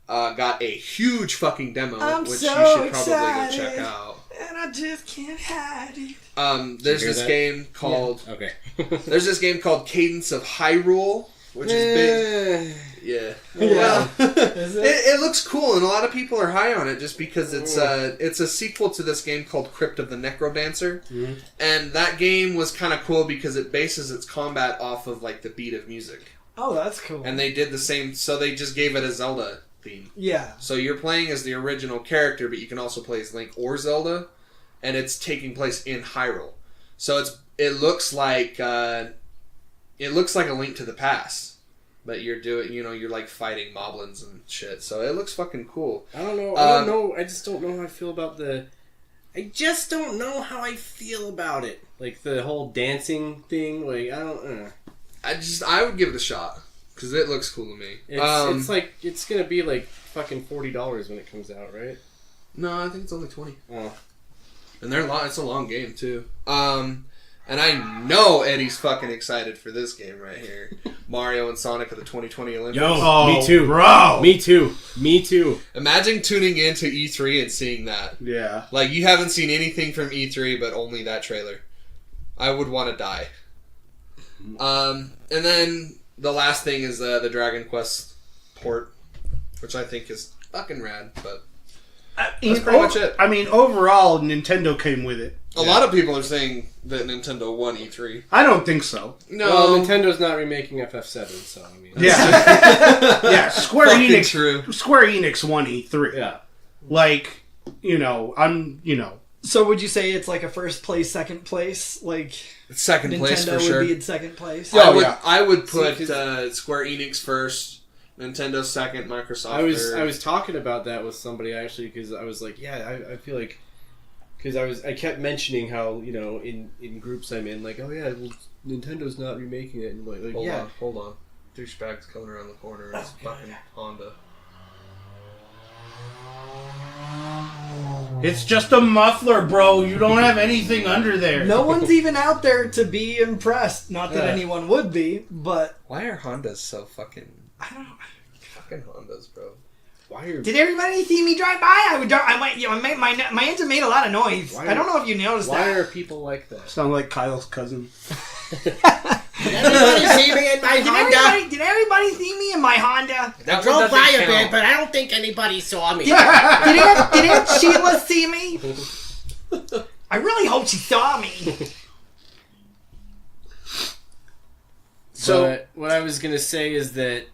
Got a huge fucking demo, which so you should probably excited. go check out. And I just can't hide it. There's this game called... Yeah. Okay. There's this game called Cadence of Hyrule, which is big. Yeah. Yeah. Is it looks cool, and a lot of people are high on it just because it's a sequel to this game called Crypt of the Necrodancer. Mm-hmm. And that game was kind of cool because it bases its combat off of like the beat of music. Oh, that's cool. And they did the same, so they just gave it a Zelda theme. Yeah. So you're playing as the original character, but you can also play as Link or Zelda, and it's taking place in Hyrule. So it looks like a Link to the Past, but you're like fighting moblins and shit. So it looks fucking cool. I don't know. I just don't know how I feel about I just don't know how I feel about it. Like the whole dancing thing. Like I don't. I would give it a shot because it looks cool to me. It's like it's gonna be like fucking $40 when it comes out, right? No, I think it's only $20. Oh, and it's a long game too. And I know Eddie's fucking excited for this game right here, Mario and Sonic at the 2020 Olympics. me too, bro. Me too. Imagine tuning into E3 and seeing that. Yeah. Like you haven't seen anything from E3 but only that trailer. I would want to die. And then the last thing is the Dragon Quest port, which I think is fucking rad, but that's pretty much it. I mean, overall, Nintendo came with it. A lot of people are saying that Nintendo won E3. I don't think so. No. Well, Nintendo's not remaking FF7, so I mean. Yeah. Yeah, Square Fucking Enix. true. Square Enix won E3. Yeah. Like, So would you say it's like a first place, second place? Like Second place Nintendo for sure. would be in second place? Yeah. I would put Square Enix first, Nintendo's second, Microsoft I was talking about that with somebody actually because I was like, yeah, I feel like because I kept mentioning how in groups I'm in like, oh yeah, well, Nintendo's not remaking it, and like Hold on. Douchebag's coming around the corner. It's fucking Honda. It's just a muffler, bro. You don't have anything under there. No one's even out there to be impressed. Not that anyone would be, but Why are Hondas so fucking... I don't know. Fucking Hondas, bro. why are Did everybody see me drive by? My engine made a lot of noise. I don't know if you noticed why that. are people like that? Sound like Kyle's cousin. Everybody see me in my Honda? Did everybody see me in my Honda? I drove by a bit, but I don't think anybody saw me. Did Aunt Sheila see me? I really hope she saw me. So what I was gonna say is that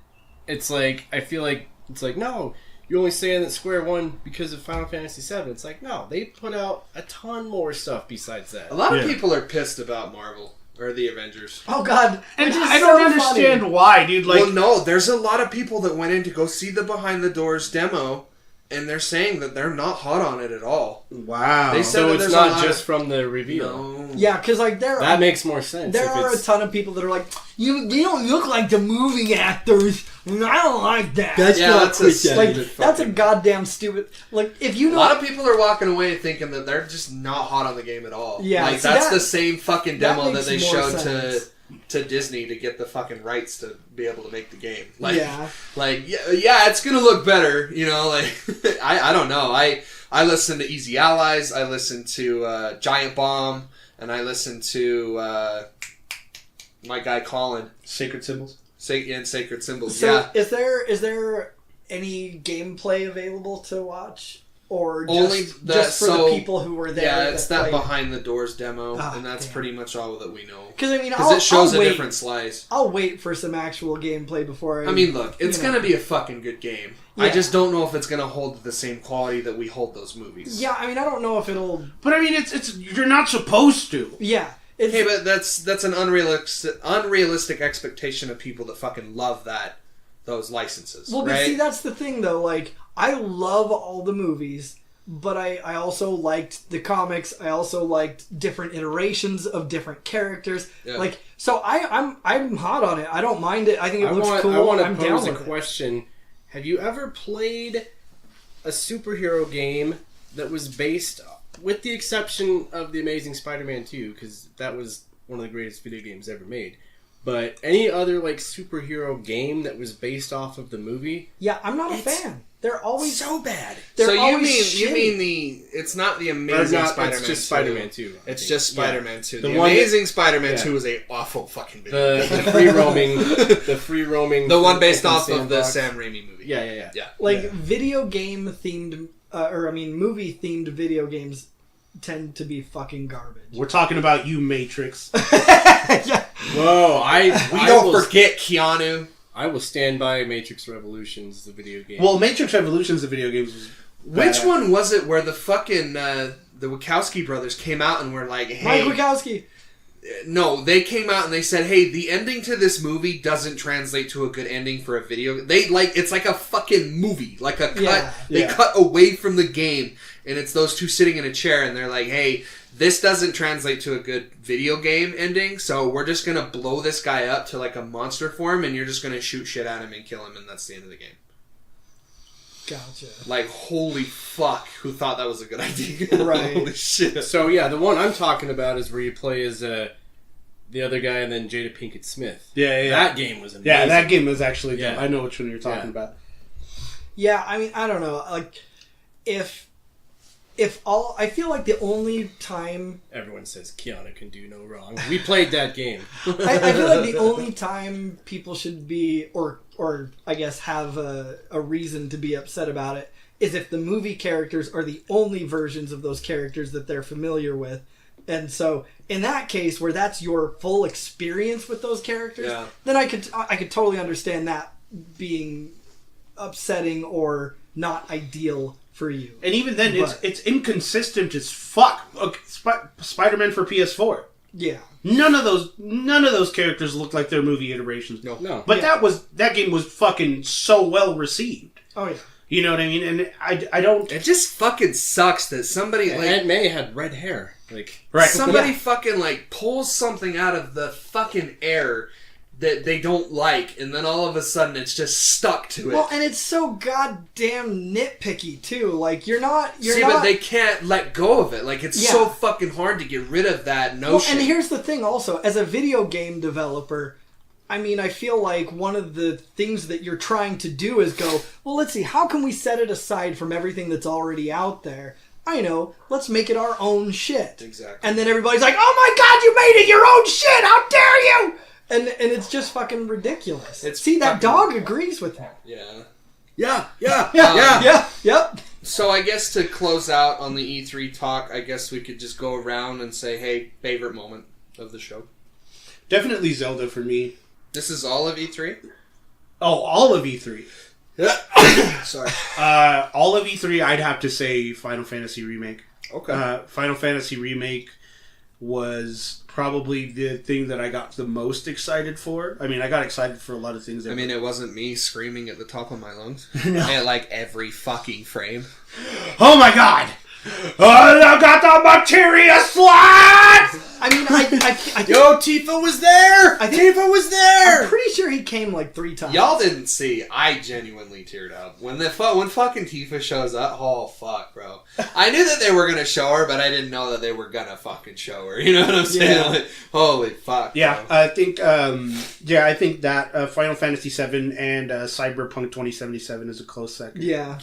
it's like I feel like it's like no, you're only saying that Square won because of Final Fantasy VII. It's like no, they put out a ton more stuff besides that. A lot of people are pissed about Marvel. Or the Avengers. Oh God! And I don't understand why, dude. Like, well, no, there's a lot of people that went in to go see the behind the doors demo, and they're saying that they're not hot on it at all. wow. They said So that it's not just from the reveal. No. Yeah, because like That makes more sense. There if are a it's- ton of people that are like, they don't look like the movie actors. And I don't like that. That's a stupid that's a fucking- goddamn stupid. Like, if you A know, lot of people are walking away thinking that they're just not hot on the game at all. Yeah, like see, that's that- the same fucking that demo that makes they more showed sense. to Disney to get the fucking rights to be able to make the game. Like, Yeah. like yeah, it's gonna look better. You know, like I don't know. I listen to Easy Allies. I listen to Giant Bomb, and I listen to my guy Colin. Sacred Symbols. Sacred Symbols. so Yeah. is there any gameplay available to watch, or just, Only just for the people who were there? Yeah, it's that played? behind the doors demo, Ah, and that's damn. pretty much all that we know. Because I mean, Because it shows I'll a wait. different slice. I'll wait for some actual gameplay before I mean, look, it's you know. going to be a fucking good game. Yeah. I just don't know if it's going to hold the same quality that we hold those movies. Yeah, I mean, I don't know if it'll. But I mean, it's you're not supposed to. Yeah, it's, Hey, but that's an unrealistic expectation of people that fucking love those licenses. well, but right? see, that's the thing though. Like, I love all the movies, but I also liked the comics. I also liked different iterations of different characters. Yeah. Like, so I'm hot on it. I don't mind it. I think it looks cool. I want to I'm down pose a with it. question. Have you ever played a superhero game that was based, with the exception of The Amazing Spider-Man 2, because that was one of the greatest video games ever made, but any other like superhero game that was based off of the movie? Yeah, I'm not a fan. They're always So bad. They're So you always mean it's not the Amazing Or not, Spider-Man it's just 2. Spider-Man 2. I It's think. just Yeah. Spider-Man 2. The The, one that- Amazing Spider-Man yeah. 2 is a awful fucking video game. The free roaming, the one based open off of the sandbox. Sam Raimi movie. Yeah. like video game themed, movie themed video games tend to be fucking garbage. We're talking about you, Matrix. Yeah. Whoa, We don't forget Keanu. I will stand by Matrix Revolutions, the video game. Well, Matrix Revolutions, the video games. Was Which bad. one was it where the fucking the Wachowski brothers came out and were like, hey, Mike Wachowski. no, they came out and they said, hey, the ending to this movie doesn't translate to a good ending for a video. It's like a fucking movie, like a cut. Yeah. They Yeah. cut away from the game, and it's those two sitting in a chair, and they're like, hey, this doesn't translate to a good video game ending, so we're just gonna blow this guy up to like a monster form, and you're just gonna shoot shit at him and kill him, and that's the end of the game. Gotcha. Like, holy fuck, who thought that was a good idea? Right. Holy shit. So yeah, the one I'm talking about is where you play as the other guy and then Jada Pinkett Smith. Yeah. That game was amazing. Yeah, that game was actually good. Yeah. I know which one you're talking Yeah. about. Yeah, I mean, I don't know. Like, if I feel like the only time Everyone says Keanu can do no wrong. We played that game. I feel like the only time people should be, or I guess have a reason to be upset about it, is if the movie characters are the only versions of those characters that they're familiar with. And so, in that case, where that's your full experience with those characters, Yeah. then I could totally understand that being upsetting or not ideal for you. And even then, But- it's inconsistent as fuck. Okay, Spider-Man for PS4. Yeah. None of those characters looked like their movie iterations. No. But that game was fucking so well received. Oh yeah. You know what I mean? And I don't. It just fucking sucks that somebody Aunt May had red hair. Like Right. somebody fucking like pulls something out of the fucking air that they don't like, and then all of a sudden it's just stuck to it. Well, and it's so goddamn nitpicky too. Like but they can't let go of it. Like it's so Yeah. fucking hard to get rid of that Well, notion. and here's the thing also, as a video game developer, I mean, I feel like one of the things that you're trying to do is go, well, let's see, how can we set it aside from everything that's already out there? I know, let's make it our own shit. Exactly. And then everybody's like, oh my god, you made it your own shit! How dare you! And it's just fucking ridiculous. See, that dog agrees with him. Yeah. Yeah, yep. So I guess to close out on the E3 talk, I guess we could just go around and say, hey, favorite moment of the show. Definitely Zelda for me. This is all of E3? Oh, all of E3. Sorry. All of E3, I'd have to say Final Fantasy Remake. Okay. Final Fantasy Remake was probably the thing that I got the most excited for. I mean, I got excited for a lot of things. I mean, it wasn't me screaming at the top of my lungs. No. At like every fucking frame. Oh my god! I got the materia slot! I mean, I Yo, Tifa was there! Tifa was there! I'm pretty sure he came like 3 times. Y'all didn't see. I genuinely teared up when when fucking Tifa shows up. Oh fuck, bro! I knew that they were gonna show her, but I didn't know that they were gonna fucking show her. You know what I'm saying? Yeah. Like, holy fuck! Yeah, bro. I think. I think that Final Fantasy VII and Cyberpunk 2077 is a close second. Yeah.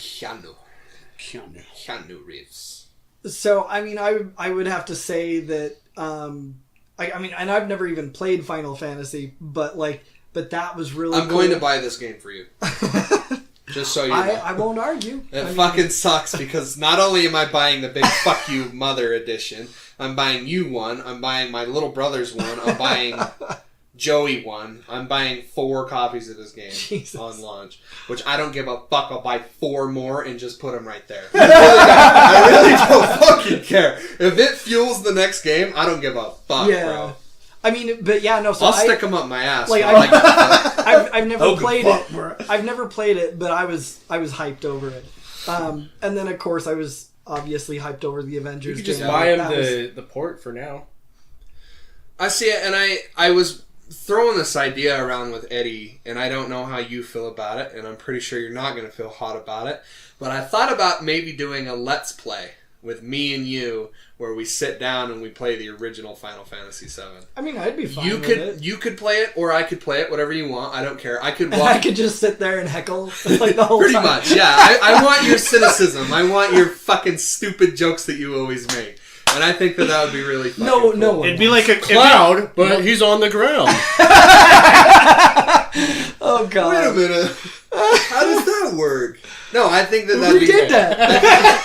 Keanu Reeves. So, I mean, I would have to say that, I mean, and I've never even played Final Fantasy, but that was really I'm going to buy this game for you. Just so you know. I won't argue. It fucking sucks because not only am I buying the big fuck you mother edition, I'm buying you one, I'm buying my little brother's one, I'm buying Joey one, I'm buying 4 copies of this game Jesus. on launch, which I don't give a fuck. I'll buy 4 more and just put them right there. I really don't fucking care. If it fuels the next game, I don't give a fuck, bro. I mean, but yeah, no. So I'll stick them up my ass. Like, bro. I've never played it. I've never played it, but I was hyped over it. And then of course I was obviously hyped over the Avengers. You could just game. buy him That was- the port for now. I see it, and I was throwing this idea around with Eddie, and I don't know how you feel about it, and I'm pretty sure you're not going to feel hot about it, but I thought about maybe doing a Let's Play with me and you, where we sit down and we play the original Final Fantasy VII. I mean, I'd be fine You with could it. you could play it, or I could play it, whatever you want. I don't care. I could And walk. I could just sit there and heckle like the whole Pretty time. much, yeah. I want your cynicism. I want your fucking stupid jokes that you always make. And I think that would be really fucking No, cool. no one. It'd be like a Cloud, but he's on the ground. Oh god. Wait a minute. How does that work? No, I think that'd Who be. did that?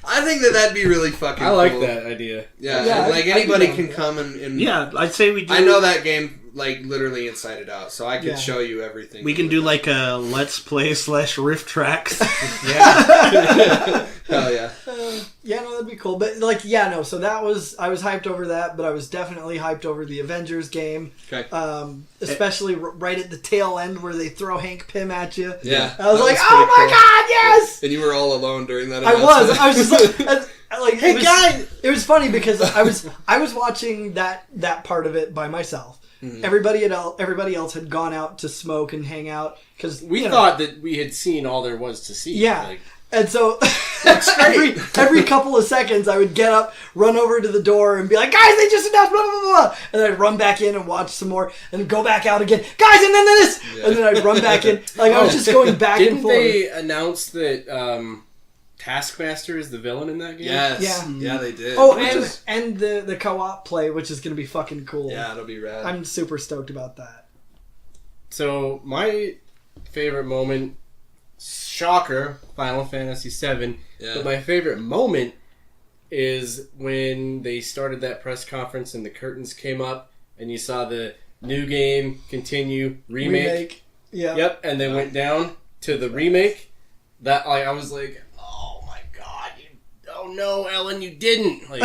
I think that'd be really fucking. I like cool. that idea. Yeah, Yeah, and, like I'd be anybody down can with come and. Yeah, I'd say we do. I know that game like literally inside and out, so I could Yeah. show you everything. We can do like a Let's Play / riff tracks. Hell yeah. Yeah, no, that'd be cool. But like, yeah, no. So I was hyped over that, but I was definitely hyped over the Avengers game. Okay. Especially right at the tail end where they throw Hank Pym at you. Yeah. I was that like, pretty oh my cool. god, yes! And you were all alone during that. I was just like, Hey, it was, guys! It was funny because I was watching that part of it by myself. Mm-hmm. Everybody else had gone out to smoke and hang out because We thought that we had seen all there was to see. Yeah. Like, And so every couple of seconds I would get up, run over to the door and be like, guys, they just announced blah, blah, blah, blah. And then I'd run back in and watch some more and go back out again. Guys, and then this! Yeah. And then I'd run back in. Like, I was just going back and didn't forth. they announce that Taskmaster is the villain in that game? Yes. Yeah. Yeah, they did. Oh, Which and is- and the co-op play, which is going to be fucking cool. yeah, it'll be rad. I'm super stoked about that. So my favorite moment, shocker, Final Fantasy VII. Yeah. But my favorite moment is when they started that press conference and the curtains came up and you saw the new game continue remake. Yeah. Yep, and they went down to the remake. That I was like, oh my god, oh no, Ellen, you didn't. Like,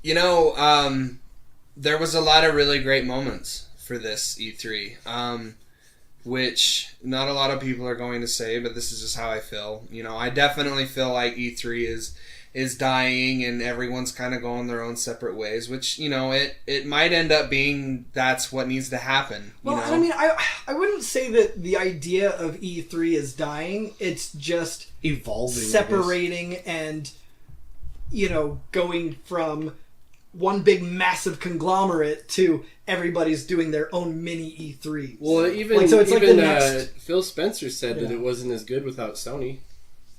There was a lot of really great moments for this E3, which not a lot of people are going to say, but this is just how I feel. I definitely feel like E3 is dying and everyone's kind of going their own separate ways, which, it might end up being that's what needs to happen. Well, I mean, I wouldn't say that the idea of E3 is dying. It's just evolving, separating and, going from one big massive conglomerate to everybody's doing their own mini E3. Well, even Phil Spencer said that it wasn't as good without Sony.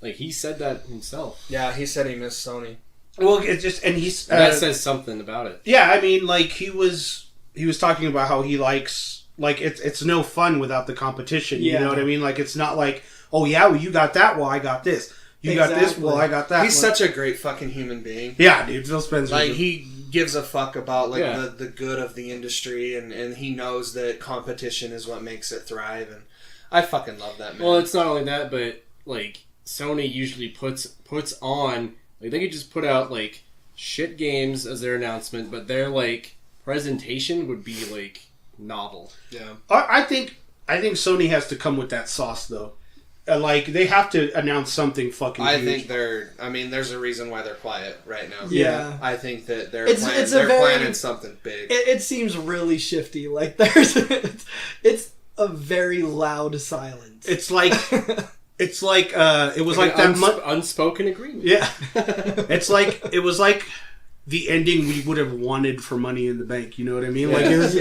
Like, he said that himself. Yeah, he said he missed Sony. Well, it's just, and he's... that says something about it. Yeah, I mean, like, he was talking about how he likes... Like, it's no fun without the competition, you know what I mean? Like, it's not like, oh, yeah, well, you got that, well, I got this. You got this, well, I got that. He's such a great fucking human being. Yeah, dude, Phil Spencer. Like, he gives a fuck about, like, the good of the industry, and he knows that competition is what makes it thrive, and I fucking love that, man. Well, it's not only that, but, like... Sony usually puts on, like, they could just put out, like, shit games as their announcement, but their, like, presentation would be, like, novel. Yeah. I think Sony has to come with that sauce, though. Like, they have to announce something fucking huge. I think there's a reason why they're quiet right now. Yeah. I think that they're planning something big. It seems really shifty. Like, it's a very loud silence. It's like... It's like it was like that unspoken agreement. Yeah, it was like the ending we would have wanted for Money in the Bank. You know what I mean? Yeah. Like, it was,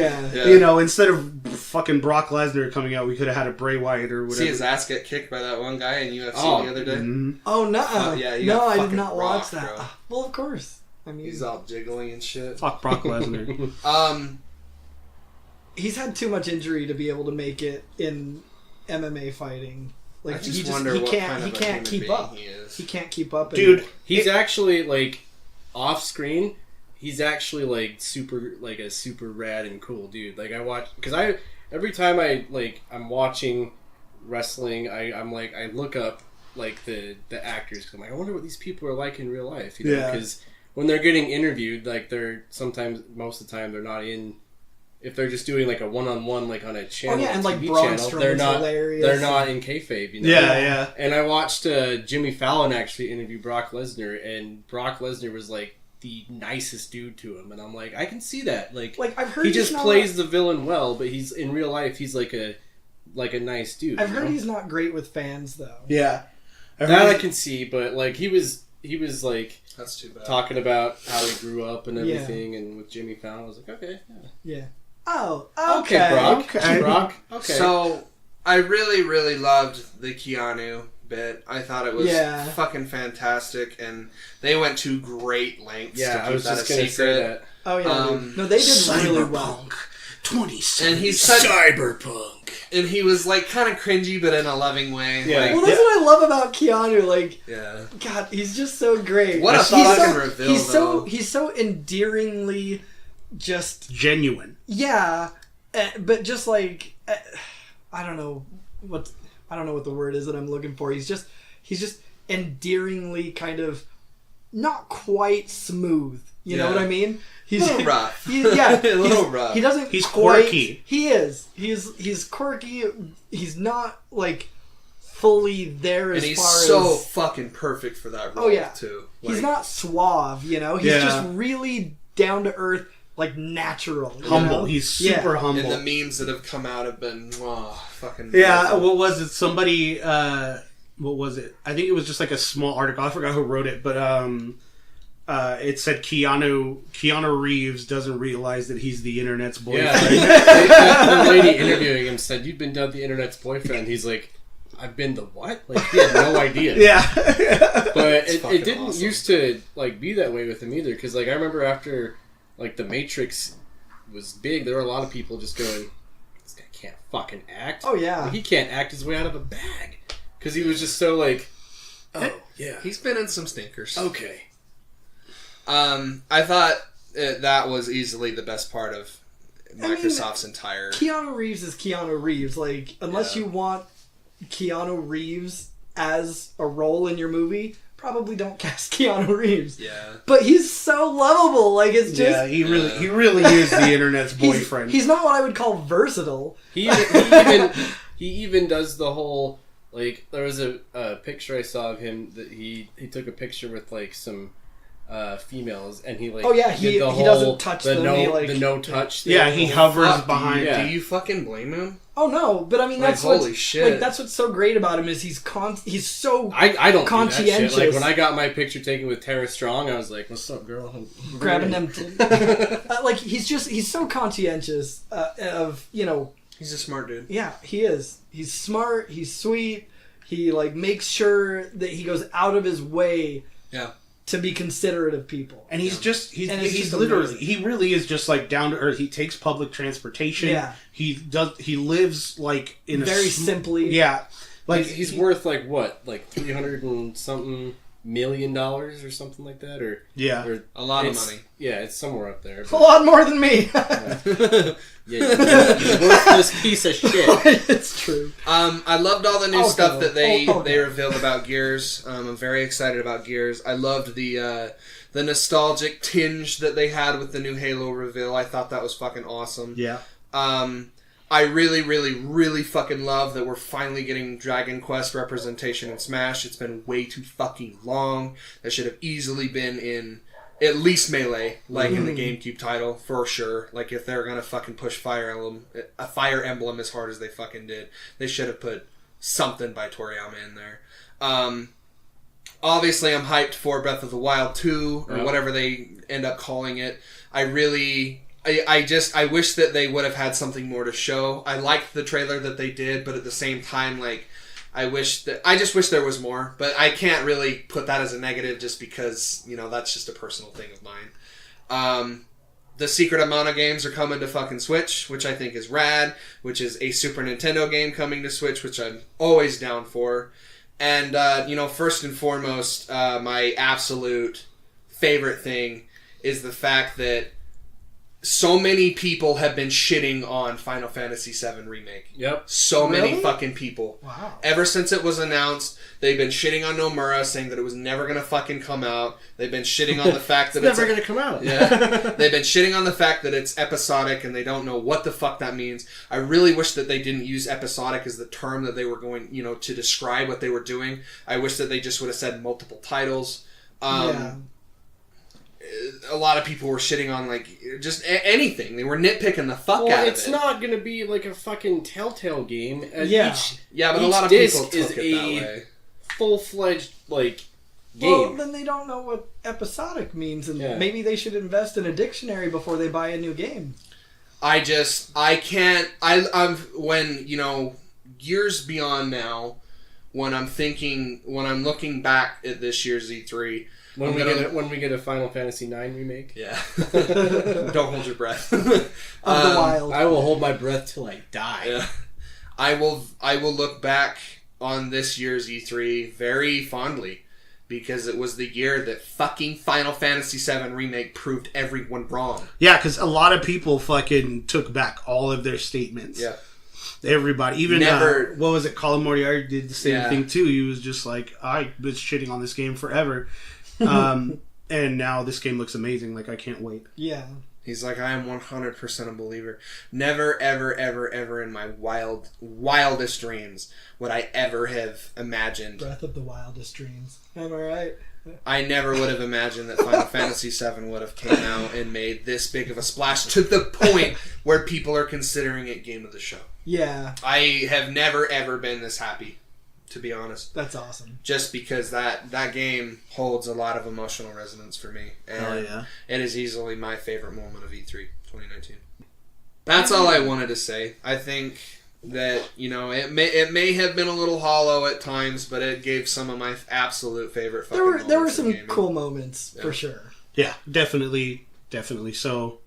instead of fucking Brock Lesnar coming out, we could have had a Bray Wyatt or whatever. See his ass get kicked by that one guy in UFC the other day. Mm-hmm. Oh no! I did not watch that. Bro. Well, of course. I mean, he's all jiggling and shit. Fuck Brock Lesnar. He's had too much injury to be able to make it in MMA fighting. Like, he can't keep up. He can't keep up. Dude, he's actually, like, off screen, he's actually, like, a super rad and cool dude. Like, I watch, because every time I'm watching wrestling, I look up, like, the actors, because I'm like, I wonder what these people are like in real life, because when they're getting interviewed, like, most of the time, they're not in. If they're just doing like a one-on-one, like on a channel, and like Braun Strowman's hilarious. They're not in kayfabe, you know? Yeah. And I watched Jimmy Fallon actually interview Brock Lesnar, and Brock Lesnar was like the nicest dude to him, and I'm like, I can see that. Like I've heard he just plays the villain well, but he's in real life he's like a nice dude. I've heard he's not great with fans though. Yeah, that I can see, but like he was like. That's too bad. Talking about how he grew up and everything, and with Jimmy Fallon, I was like, okay, yeah. Oh, okay, Brock. Okay. So, I really, really loved the Keanu bit. I thought it was fucking fantastic, and they went to great lengths to keep that a secret. Oh yeah, no, they did really well. 27. And he's Cyberpunk. And he was like kind of cringy, but in a loving way. Yeah. Like, well, that's what I love about Keanu. Like, yeah, God, he's just so great. What a fucking reveal! He's so endearingly, just genuine. Yeah, but just like I don't know what the word is that I'm looking for. He's just endearingly kind of not quite smooth. You know what I mean? He's a little rough. a little rough. He doesn't. He's quirky. He is. He's quirky. He's not like fully there as far as. And he's so fucking perfect for that role. Too. Like, he's not suave. You know. He's just really down to earth, like natural, humble. Know? He's super humble. And the memes that have come out have been fucking. Yeah. Beautiful. What was it? Somebody. What was it? I think it was just like a small article. I forgot who wrote it, but it said Keanu Reeves doesn't realize that he's the internet's boyfriend. Yeah, the lady interviewing him said, "You've been dubbed the internet's boyfriend." He's like, "I've been the what?" Like he had no idea. Yeah, but it didn't used to like be that way with him either. Because like I remember after like The Matrix was big, there were a lot of people just going, "This guy can't fucking act." Oh yeah, like, he can't act his way out of a bag because he was just so like, "Oh yeah, he's been in some stinkers." Okay. I thought that was easily the best part of Microsoft's entire... Keanu Reeves is Keanu Reeves. Like, unless you want Keanu Reeves as a role in your movie, probably don't cast Keanu Reeves. Yeah. But he's so lovable. Like, it's just... Yeah, he really is the internet's boyfriend. He's not what I would call versatile. He even does the whole, like, there was a picture I saw of him that he took a picture with, like, some females, and he, like, Oh, yeah, did he the whole, doesn't touch the them. no, He, like, the no touch thing. Yeah, he hovers behind. Yeah. Do you fucking blame him? Oh, no, but I mean, Like, that's holy shit. Like, that's what's so great about him is he's so I don't conscientious. do that shit. Like, when I got my picture taken with Tara Strong, I was like, "What's up, girl?" grabbing them. Like, he's so conscientious of, you know... He's a smart dude. Yeah, he is. He's smart. He's sweet. He like makes sure that he goes out of his way. Yeah. To be considerate of people. And he's just he's just literally amazing. he really is just like down to earth. He takes public transportation. Yeah. He lives like in very simply. Yeah. Like he's worth like what, like $300 and something million or something like that, or yeah, or a lot of money. Yeah, it's somewhere up there. A lot more than me. Yeah, he's worth this piece of shit. It's true. I loved all the new stuff that they revealed about Gears. I'm very excited about Gears. I loved the nostalgic tinge that they had with the new Halo reveal. I thought that was fucking awesome. Yeah. I really, really, really fucking love that we're finally getting Dragon Quest representation in Smash. It's been way too fucking long. That should have easily been in at least Melee, like in the GameCube title, for sure. Like, if they're gonna fucking push Fire Emblem as hard as they fucking did, they should have put something by Toriyama in there. Obviously, I'm hyped for Breath of the Wild 2, or whatever they end up calling it. I wish that they would have had something more to show. I liked the trailer that they did, but at the same time, like, I just wish there was more. But I can't really put that as a negative just because, you know, that's just a personal thing of mine. The Secret of Mana games are coming to fucking Switch, which I think is rad, which is a Super Nintendo game coming to Switch, which I'm always down for. And, you know, first and foremost, my absolute favorite thing is the fact that so many people have been shitting on Final Fantasy VII Remake. Yep. So many fucking people. Wow. Ever since it was announced, they've been shitting on Nomura, saying that it was never going to fucking come out. They've been shitting on the fact that it's never going to come out. Yeah. They've been shitting on the fact that it's episodic and they don't know what the fuck that means. I really wish that they didn't use episodic as the term that they were going, you know, to describe what they were doing. I wish that they just would have said multiple titles. Yeah. A lot of people were shitting on, like, just anything. They were nitpicking the fuck out of it. It's not going to be like a fucking Telltale game. Yeah. But a lot of people took it that way. Full-fledged, like, game. Well, then they don't know what episodic means, and maybe they should invest in a dictionary before they buy a new game. I'm when, you know, years beyond now, when I'm looking back at this year's E3, when we get a Final Fantasy IX remake. Yeah. Don't hold your breath. Of the Wild. I will hold my breath till I die. Yeah. I will look back on this year's E3 very fondly, because it was the year that fucking Final Fantasy VII Remake proved everyone wrong. Yeah, because a lot of people fucking took back all of their statements. Yeah. Everybody, even what was it? Colin Moriarty did the same thing too. He was just like, I was shitting on this game forever, and now this game looks amazing. Like, I can't wait. Yeah. He's like, I am 100% a believer. Never, ever, ever, ever in my wildest dreams would I ever have imagined. Breath of the Wildest Dreams. Am I right? I never would have imagined that Final Fantasy VII would have came out and made this big of a splash to the point where people are considering it game of the show. Yeah. I have never, ever been this happy, to be honest. That's awesome. Just because that game holds a lot of emotional resonance for me. And it is easily my favorite moment of E3 2019. That's all I wanted to say. I think that, you know, it may have been a little hollow at times, but it gave some of my absolute favorite fucking moments. There were some cool moments, for sure. Yeah, definitely. So,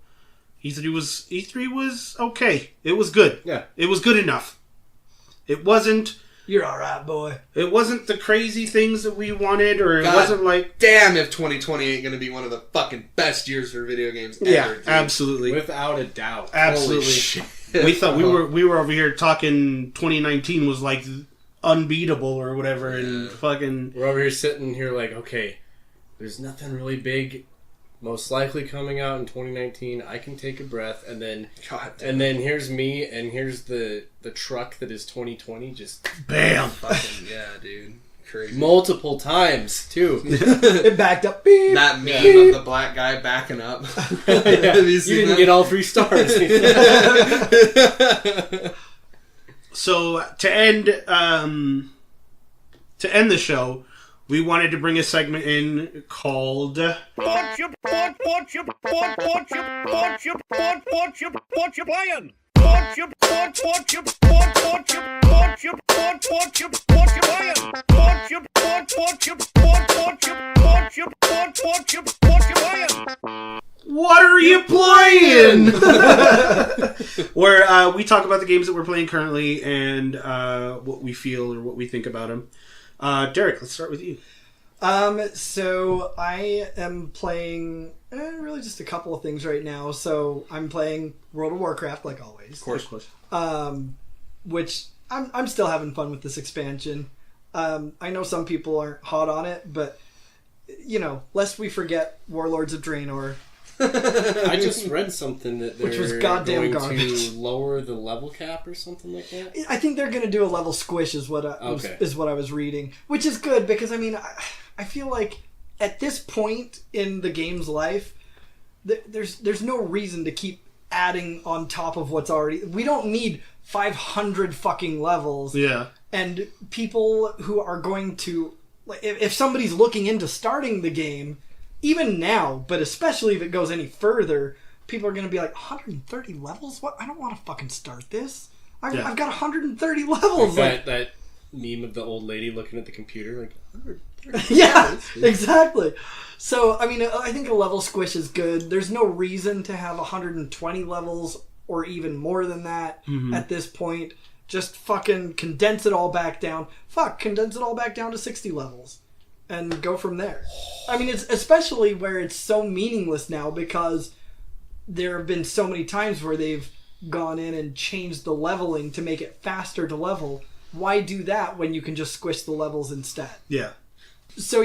E3 was okay. It was good. Yeah. It was good enough. It wasn't... You're alright, boy. It wasn't the crazy things that we wanted, or it wasn't like... Damn if 2020 ain't gonna be one of the fucking best years for video games ever. Yeah, dude. absolutely. Without a doubt. Absolutely. Holy shit. We thought we were over here talking 2019 was like unbeatable or whatever, and fucking. We're over here sitting here like, okay, there's nothing really big, most likely coming out in 2019. I can take a breath, and then here's me, and here's the truck that is 2020. Just bam, fucking yeah, dude. Crazy. Multiple times too. It backed up. Beep, that meme of the black guy backing up. Yeah. You didn't get all 3 stars. So to end the show, we wanted to bring a segment in called What you playing? What are you playing? Where we talk about the games that we're playing currently and what we feel or what we think about them. Derek, let's start with you. So I am playing really just a couple of things right now. So I'm playing World of Warcraft, like always. Of course. Which I'm still having fun with this expansion. I know some people aren't hot on it, but lest we forget Warlords of Draenor. I just read something that they're which was goddamn going garbage. to lower the level cap or something like that. I think they're going to do a level squish is what I was reading, which is good because I feel like at this point in the game's life, there's no reason to keep adding on top of what's already. We don't need 500 fucking levels. Yeah, and people who are going to, if somebody's looking into starting the game. Even now, but especially if it goes any further, people are going to be like, 130 levels? What? I don't want to fucking start this. I've got 130 levels. That meme of the old lady looking at the computer, like, 130 yeah, exactly. So, I mean, I think a level squish is good. There's no reason to have 120 levels or even more than that at this point. Just fucking condense it all back down. Condense it all back down to 60 levels. And go from there. I mean, it's especially where it's so meaningless now because there have been so many times where they've gone in and changed the leveling to make it faster to level. Why do that when you can just squish the levels instead? Yeah. So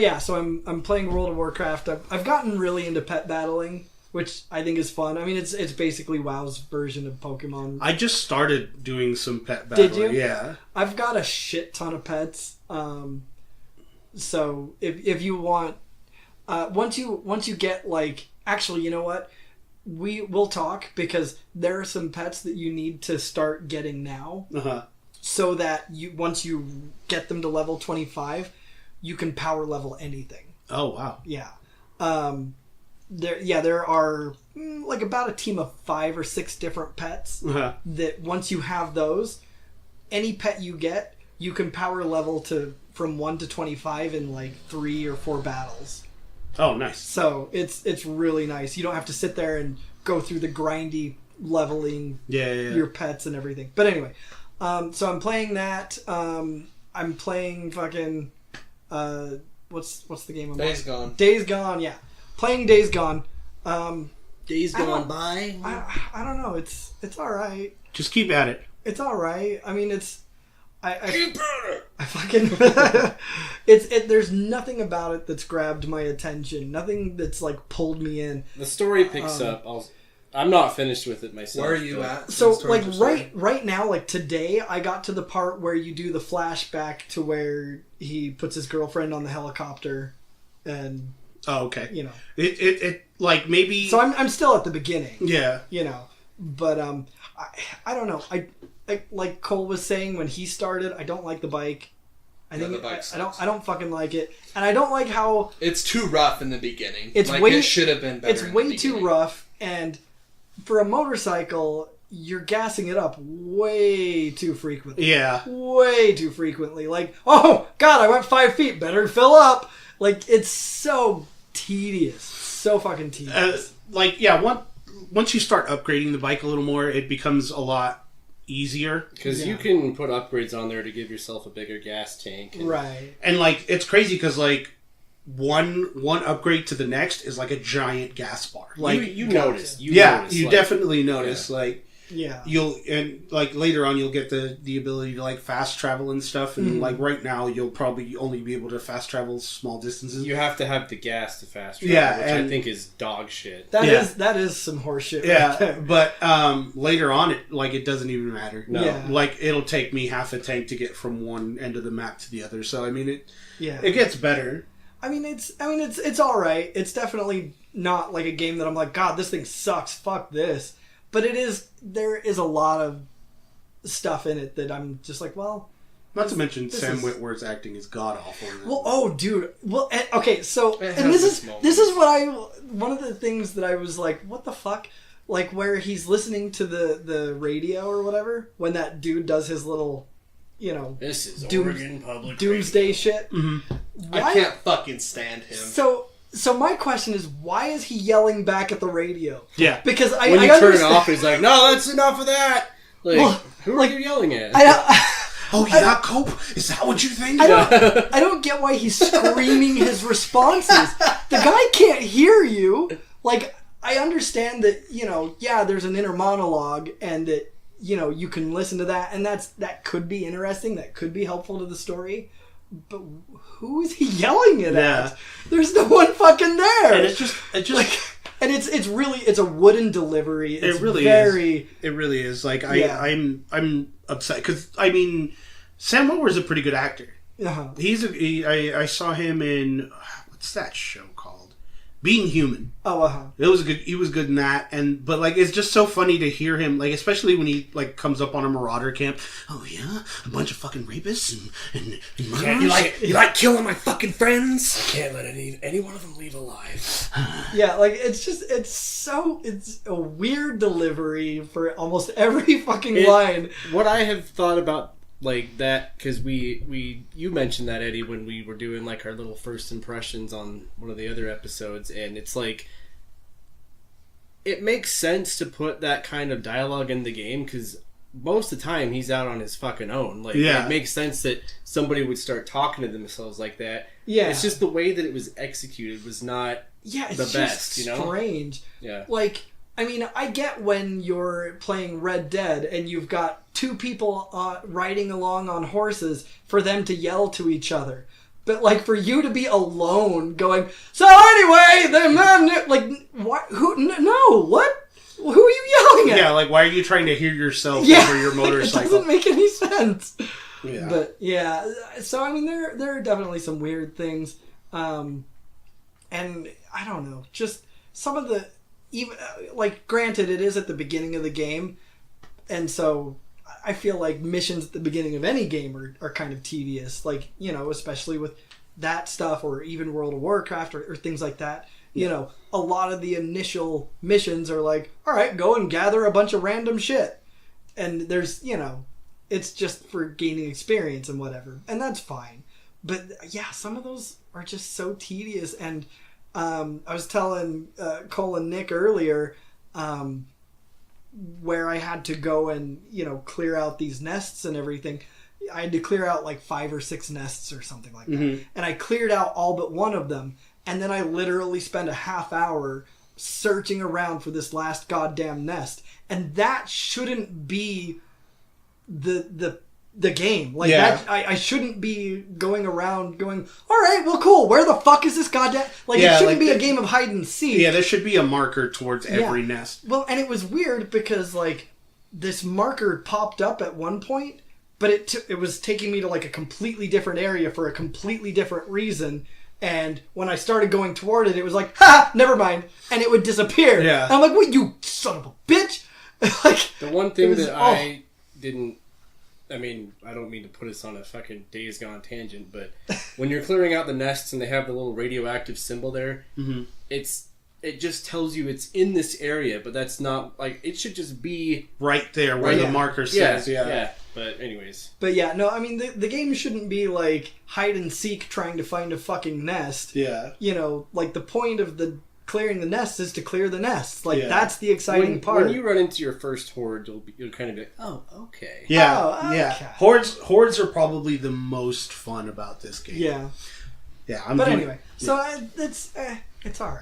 I'm playing World of Warcraft. I've gotten really into pet battling, which I think is fun. I mean, it's basically WoW's version of Pokemon. I just started doing some pet battling. Did you? Yeah. I've got a shit ton of pets. So if you want, once you get actually, you know what? We'll talk because there are some pets that you need to start getting now, so that once you get them to level 25, you can power level anything. Oh wow! Yeah, there are about a team of 5 or 6 different pets that once you have those, any pet you get, you can power level from 1 to 25 in 3 or 4 battles. Oh, nice. So it's really nice. You don't have to sit there and go through the grindy leveling your pets and everything. But anyway, so I'm playing that. I'm playing fucking what's the game? Days Gone. Days Gone. Yeah, playing Days Gone. Days Gone by. I don't know. It's all right. Just keep at it. It's all right. I mean, it's. Keep at it. I fucking there's nothing about it that's grabbed my attention. Nothing that's pulled me in. The story picks up. I'm not finished with it myself. Where are you at? So right now, today, I got to the part where you do the flashback to where he puts his girlfriend on the helicopter, and okay, it maybe. So I'm still at the beginning. Yeah, but I don't know. I like Cole was saying when he started, I don't like the bike. I don't fucking like it, and I don't like how it's too rough in the beginning. It should have been better. It's way too rough, and for a motorcycle, you're gassing it up way too frequently. Yeah, way too frequently. Oh god, I went 5 feet. Better fill up. It's so tedious, so fucking tedious. Once you start upgrading the bike a little more, it becomes a lot easier because you can put upgrades on there to give yourself a bigger gas tank, right? And it's crazy because one upgrade to the next is a giant gas bar. You notice, you definitely notice. Yeah. Like later on you'll get the ability to like fast travel and stuff, and like right now you'll probably only be able to fast travel small distances. You have to have the gas to fast travel, Yeah, which and- I think is dog shit. That Yeah. is some horseshit. Yeah, right there. but later on, it doesn't even matter. No. Yeah. Like it'll take me half a tank to get from one end of the map to the other. So I mean, Yeah. it gets better. It's all right. It's definitely not like a game that I'm like, God, this thing sucks. Fuck this. But there is a lot of stuff in it that I'm just like, well. Not to mention this Sam is- Witwer's acting is god awful. Well, oh, dude. Well, okay. So, It and has this its is one of the things that I was like, what the fuck? Like where he's listening to the radio or whatever when that dude does his little, This is Doom- Oregon Public doomsday Radio. shit. I can't fucking stand him. So my question is, why is he yelling back at the radio? Yeah. Because I When you I turn it understand- off, he's like, "No, that's enough of that." Like, Well, who are you yelling at? Oh yeah, Cope. Is that what you think? I don't get why he's screaming his responses. The guy can't hear you. Like, I understand that, there's an inner monologue and that, you can listen to that and that could be interesting, that could be helpful to the story. But who is he yelling it Yeah. at? There's no one fucking there. And it just like, and it's a wooden delivery. It's it really very, is. It really is. Like Yeah. I'm upset because I mean, Sam Witwer's a pretty good actor. uh-huh. I saw him in what's that show called? Being Human. Oh, uh-huh. It was good. He was good in that, but like it's just so funny to hear him, like especially when he like comes up on a marauder camp. Oh yeah, a bunch of fucking rapists and murderers. You like killing my fucking friends? I can't let any one of them leave alive. Yeah, like it's a weird delivery for almost every fucking line. What I have thought about like that, because you mentioned that, Eddie, when we were doing like our little first impressions on one of the other episodes, and it's like it makes sense to put that kind of dialogue in the game because most of the time he's out on his fucking own. Like, Yeah. it makes sense that somebody would start talking to themselves like that. Yeah. It's just the way that it was executed was not Yeah, it's the just best, you know? strange. Yeah. Like, I mean, I get when you're playing Red Dead and you've got two people riding along on horses for them to yell to each other. But, like, for you to be alone going, so anyway, the man, like, what? Who? No, what? Who are you yelling at? Yeah, like why are you trying to hear yourself Yeah, over your it motorcycle? doesn't make any sense. Yeah. But yeah, so I mean, there are definitely some weird things, and I don't know, just some of the even like granted, it is at the beginning of the game, and so I feel like missions at the beginning of any game are kind of tedious, like especially with that stuff or even World of Warcraft or things like that. A lot of the initial missions are like, all right, go and gather a bunch of random shit. And there's, it's just for gaining experience and whatever. And that's fine. But yeah, some of those are just so tedious. And I was telling Cole and Nick earlier where I had to go and, clear out these nests and everything. I had to clear out like 5 or 6 nests or something like that. Mm-hmm. And I cleared out all but one of them. And then I literally spent a half hour searching around for this last goddamn nest. And that shouldn't be the game. Like, Yeah. that, I shouldn't be going around going, all right, well, cool. Where the fuck is this goddamn... Like, Yeah, it shouldn't like be a the- game of hide and seek. Yeah, there should be a marker towards every Yeah. nest. Well, and it was weird because, like, this marker popped up at one point, but it was taking me to, like, a completely different area for a completely different reason. And when I started going toward it, it was like, ha! Never mind. And it would disappear. Yeah. And I'm like, what, you son of a bitch? Like, The one thing it was- that I didn't... I mean, I don't mean to put us on a fucking Days Gone tangent, but when you're clearing out the nests and they have the little radioactive symbol there, it just tells you it's in this area, but that's not, like, it should just be... Right there where Right. the marker says, yeah. But anyways. But yeah, no, I mean, the game shouldn't be, like, hide and seek trying to find a fucking nest. Yeah. Like, the point of the clearing the nests is to clear the nests. Like, Yeah. that's the exciting part. When you run into your first horde, you'll kind of be like, oh, okay. Yeah, Oh, yeah. okay. Hordes are probably the most fun about this game. Yeah. Yeah, But anyway, so it's all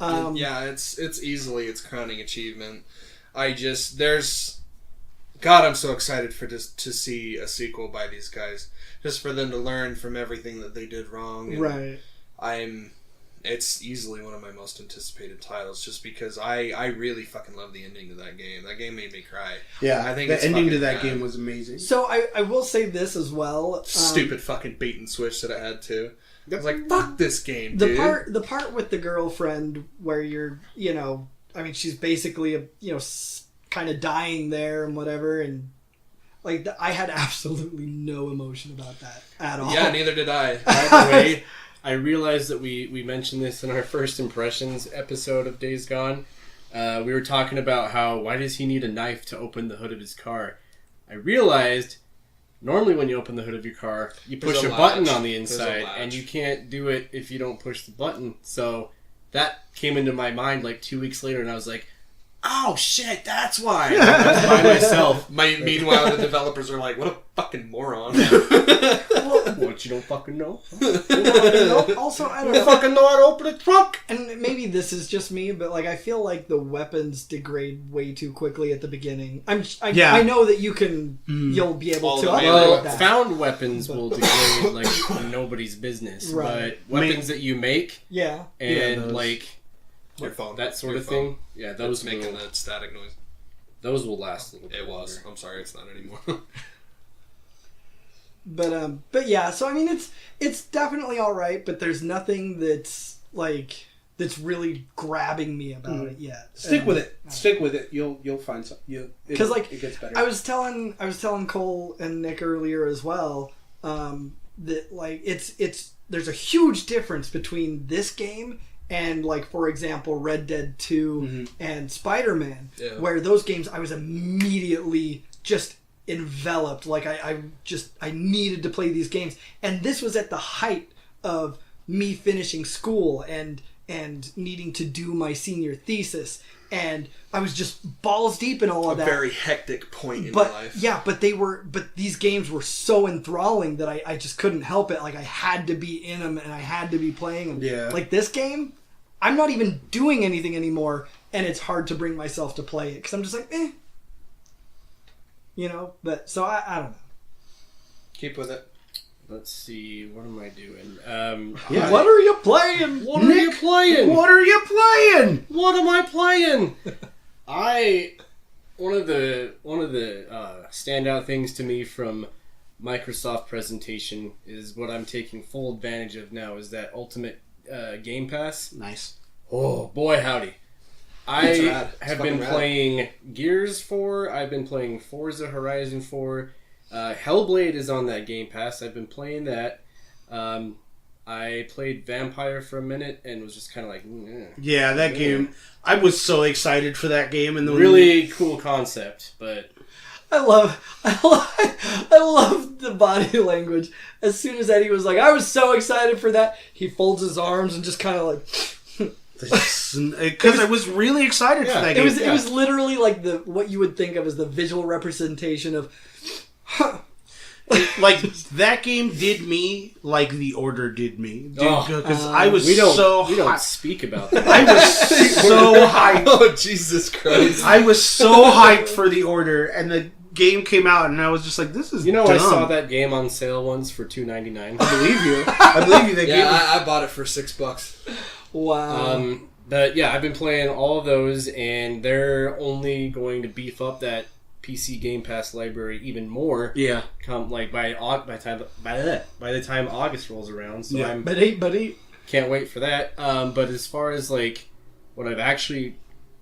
right. Yeah, it's easily its crowning achievement. God, I'm so excited for just to see a sequel by these guys, just for them to learn from everything that they did wrong. And Right. It's easily one of my most anticipated titles, just because I really fucking love the ending to that game. That game made me cry. Yeah, I think the it's ending to fucking that bad. game was amazing. So I will say this as well. Stupid fucking bait and switch that it had too. I was like, fuck this game, The dude. the part with the girlfriend where you're, I mean, she's basically kind of dying there and whatever, and like I had absolutely no emotion about that at all. Yeah, neither did I. By the way, I realized that we mentioned this in our first impressions episode of Days Gone. We were talking about why does he need a knife to open the hood of his car? I realized normally when you open the hood of your car, you push There's a a button latch. on the There's a inside, latch. and you can't do it if you don't push the button. So that came into my mind like 2 weeks later, and I was like, oh shit, that's why. I was by myself. Meanwhile, the developers are like, what a fucking moron. What, you don't fucking know? Also, I don't You know. fucking know how to open a trunk? And maybe this is just me, but like I feel like the weapons degrade way too quickly at the beginning. Yeah. I know that you'll be able All to the upgrade melee Well, that. found weapons will degrade like nobody's business, Right. but weapons that you make Yeah. and those. like Your phone. that sort Your of phone. thing, yeah, That's those making will, that static noise. those will last a little bit. It was. longer. I'm sorry, it's not anymore. But yeah, so I mean it's definitely all right, but there's nothing that's really grabbing me about it yet. Stick with it. Stick with it. You'll find something. Because like it gets better. I was telling Cole and Nick earlier as well that like it's there's a huge difference between this game and like for example Red Dead 2 and Spider-Man, Yeah. where those games I was immediately just enveloped. Like I needed to play these games, and this was at the height of me finishing school and needing to do my senior thesis, and I was just balls deep in all of that. Very hectic point in But my life. yeah, but these games were so enthralling that I just couldn't help it. Like I had to be in them and I had to be playing them. Yeah. Like this game, I'm not even doing anything anymore, and it's hard to bring myself to play it because I'm just like, eh. But so I don't know. Keep with it. Let's see, what am I doing? Yeah. What are you playing? What are you playing? What are you playing? What am I playing? One of the standout things to me from Microsoft presentation is what I'm taking full advantage of now is that Ultimate Game Pass. Nice. Oh boy, howdy! That's I rad. It's have fucking been rad. playing Gears 4. I've been playing Forza Horizon 4. Hellblade is on that Game Pass. I've been playing that. I played Vampire for a minute and was just kind of like, Yeah, that game. I was so excited for that game, and then really cool concept, but I love the body language. As soon as Eddie was like, I was so excited for that, he folds his arms and just kind of like. because I was really excited for that game. It was literally like what you would think of as the visual representation of. Like that game did me like The Order did me, Oh. because I was we don't hyped. speak about that. I was so hyped. Oh, Jesus Christ. I was so hyped for The Order, and the game came out, and I was just like, "This is You know, dumb. I saw that game on sale once for $2.99. I believe you. I believe you. That Yeah, game. I bought it for $6. Wow. But yeah, I've been playing all of those, and they're only going to beef up that PC Game Pass library even more. Yeah. Come like by the time August rolls around, so Yeah. I'm Buddy. can't wait for that. But as far as like what I've actually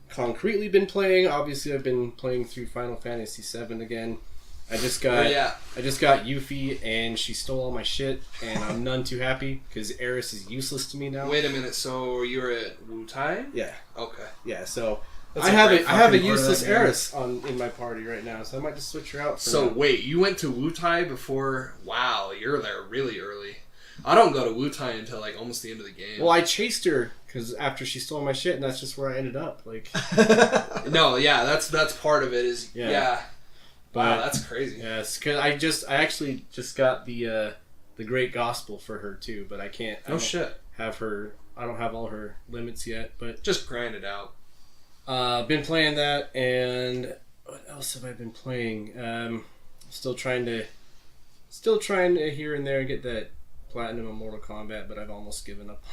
concretely been playing, obviously I've been playing through Final Fantasy VII again. I just got Yuffie, and she stole all my shit, and I'm none too happy because Eris is useless to me now. Wait a minute, so you're at Wu-Tai? Yeah, Okay. yeah. So That's I a have great a I have a fucking part of useless that game. Eris in my party right now, so I might just switch her out. For So now. wait, you went to Wu-Tai before? Wow, you're there really early. I don't go to Wu-Tai until like almost the end of the game. Well, I chased her because after she stole my shit, and that's just where I ended up. Like, No, yeah, that's part of it. Yeah. But- Wow, that's crazy. yes, because I actually just got the Great Gospel for her too, but I can't. I No don't shit. have her. I don't have all her limits yet, but Just grind it out. Been playing that, and what else have I been playing? Still trying to here and there get that platinum of Mortal Kombat, but I've almost given up.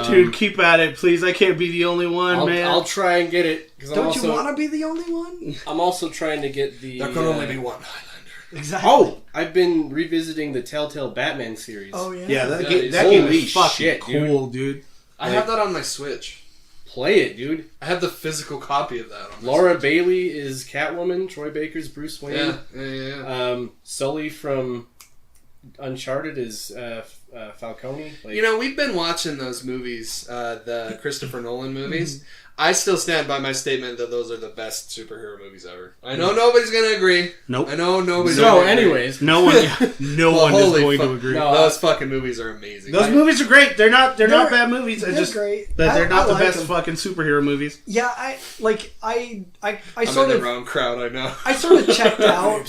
Dude, keep at it, please. I can't be the only one, man. I'll try and get it. Don't you want to be the only one? I'm also trying to get the... There can only be one Highlander. Exactly. Oh! I've been revisiting the Telltale Batman series. Oh, yeah. Yeah, that Holy game is fucking shit, cool, dude. I have that on my Switch. Play it, dude. I have the physical copy of that on my Laura Switch. Bailey is Catwoman. Troy Baker's Bruce Wayne. Yeah. Sully from Uncharted is Falcone. Like, You know, we've been watching those movies, the Christopher Nolan movies. I still stand by my statement that those are the best superhero movies ever. I know nobody's going to agree. Nope. I know nobody's so, going to agree. anyways, No one is holy going fuck. to agree. No. Those fucking movies are amazing. Those movies are great. They're not bad movies. They're It's just great. that they're not I the like best them. fucking superhero movies. Yeah, I I'm sort in of the wrong crowd, I know. I sort of checked out.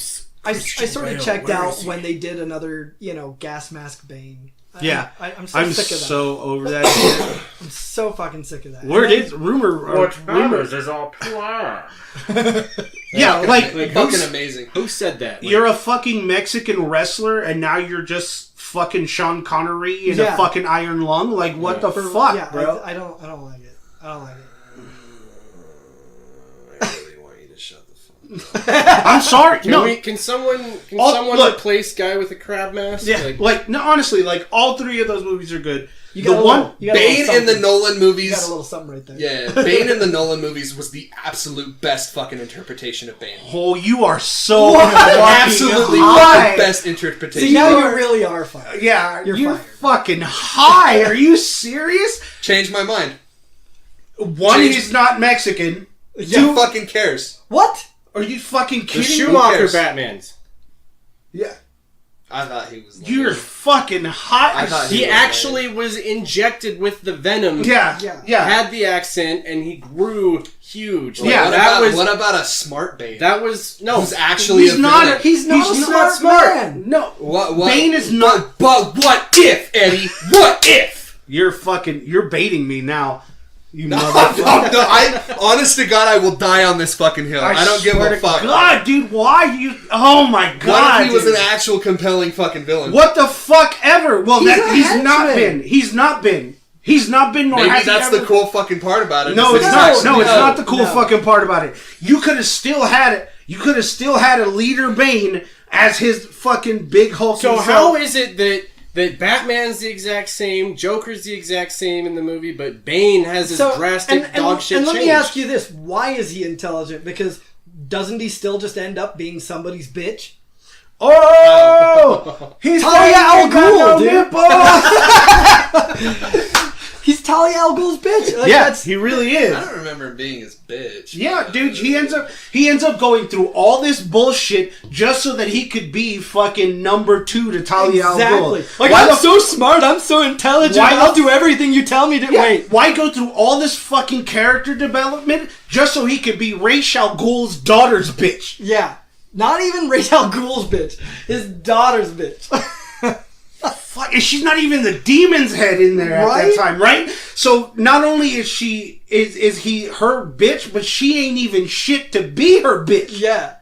I sort of Bale, checked where out is he? when they did another, gas mask Bane. Yeah. I'm I'm sick of that. so over that shit. I'm so fucking sick of that. Word And then- is rumors. is all pure. Yeah, like Fucking amazing. Who said that? Like, you're a fucking Mexican wrestler and now you're just fucking Sean Connery in Yeah. a fucking iron lung. Like what the fuck, Yeah, bro? I don't like it. I don't like it. I really want you to shut the fuck up. I'm sorry. Can someone Oh, look. replace guy with a crab mask? Yeah, no, honestly, like all three of those movies are good. You The got a one little- you got a Bane little in the something. Nolan You movies. got a little something right there. Yeah, Bane in the Nolan movies was the absolute best fucking interpretation of Bane. Oh, you are so Absolutely high. the best interpretation. See, now you really are fine. Yeah, You're you're fired. fucking high. Are you serious? Changed my mind. One, Change- he's not Mexican. Who fucking cares? What? Are you fucking The kidding me? Schumacher cares? Batmans. Yeah. I thought he was. You're fucking hot. I thought He was actually was injected with the venom. Yeah. Yeah. Had the accent and he grew huge. Like, Yeah, What about a smart Bane? that was no. Who's actually He's a not. villain? He's not a smart man. No. What? Bane is not. But what if, Eddie? What if? You're baiting me now. You No, motherfucker. no, honest to God, I will die on this fucking hill. I don't give swear a to fuck. God, dude, why do you? Oh my God! What if he was dude. an actual compelling fucking villain? What the fuck ever? Well, He's a he's not henchman. been. He's not been. He's not been. Nor Maybe has that's he the ever. cool fucking part about it. No, is it's that not. he's No, actually- it's not the cool No. fucking part about it. You could have still had it. You could have still had a leader Bane as his fucking big Hulk. So himself. how is it that Batman's the exact same, Joker's the exact same in the movie, but Bane has this drastic dog shit and let change? me ask you this: why is he intelligent? Because doesn't he still just end up being somebody's bitch? Oh, he's Talia al Ghul, dude. He's Talia al Ghul's bitch. Like, Yeah, that's, he really is. I don't remember him being his bitch. Yeah, dude, he ends up going through all this bullshit just so that he could be fucking number 2 to Talia al exactly. Ghul. Like, Why I'm the- so smart. I'm so intelligent. Why I'll the- do everything you tell me to. Yeah, Wait. why go through all this fucking character development just so he could be Ra's al Ghul's daughter's bitch? Yeah. Not even Ra's al Ghul's bitch. His daughter's bitch. Fuck, and she's not even the demon's head in there at Right? that time, right? So not only is he her bitch, but she ain't even shit to be her bitch. Yeah.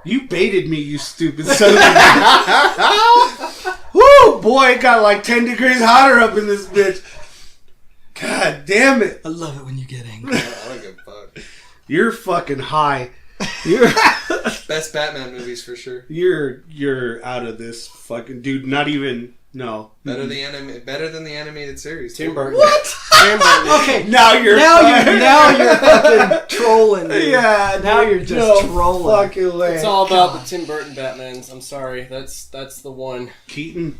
You baited me, you stupid son of a bitch. Woo, boy, it got like 10 degrees hotter up in this bitch. God damn it. I love it when you get angry. I don't give a fuck. You're fucking high. You're Best Batman movies for sure. you're out of this fucking dude. Not even no. Better than the animated series. Tim too. Burton. What? Tim Burton. Okay. Now you're fucking trolling. Dude. Yeah, Now dude, you're just no trolling. Fucking way. It's all about the Tim Burton Batmans. I'm sorry. That's the one. Keaton.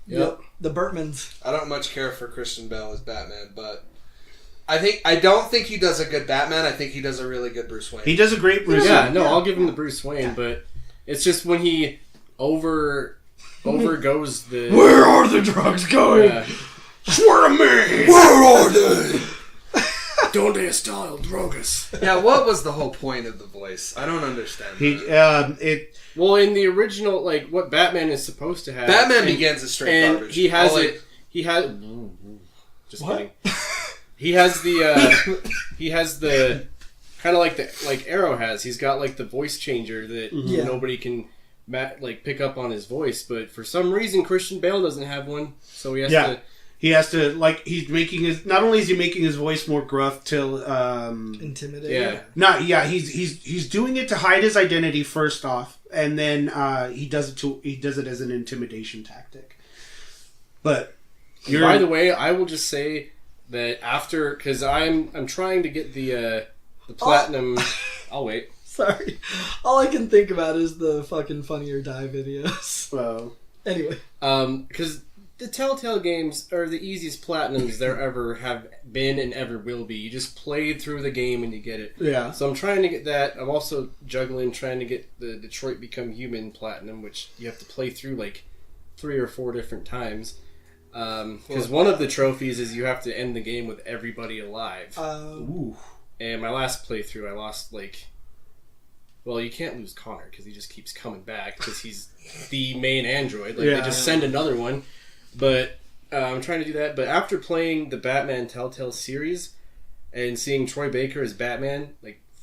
Yep. The Burtmans. I don't much care for Christian Bale as Batman, but I don't think he does a good Batman. I think he does a really good Bruce Wayne. He does a great Bruce. Yeah, Wayne. no, I'll give him the Bruce Wayne, but it's just when he overgoes the. Where are the drugs going? Swear to me. Where are they? Donde está el drogas? Yeah, what was the whole point of the voice? I don't understand. He that. Well, in the original, like what Batman is supposed to have, Batman and- begins as straight and garbage. he has All it. He has Just What? kidding. He has the kind of like Arrow has. He's got like the voice changer that nobody can pick up on his voice. But for some reason, Christian Bale doesn't have one, so he has to. He has to, like, he's making his, not only is he making his voice more gruff till, Intimidating. he's doing it to hide his identity first off, and then, he does it as an intimidation tactic. But, By the way, I will just say that after, because I'm trying to get the platinum, I'll wait. Sorry. All I can think about is the fucking Funny or Die videos. Well, Anyway. Because the Telltale games are the easiest platinums there ever have been and ever will be. You just play through the game and you get it. yeah. So I'm trying to get that. I'm also juggling trying to get the Detroit Become Human platinum, which you have to play through like 3 or 4 different times. Because one of the trophies is you have to end the game with everybody alive. Ooh. And my last playthrough, I lost well, you can't lose Connor because he just keeps coming back because he's the main android. They just send another one. But I'm trying to do that. But after playing the Batman Telltale series and seeing Troy Baker as Batman,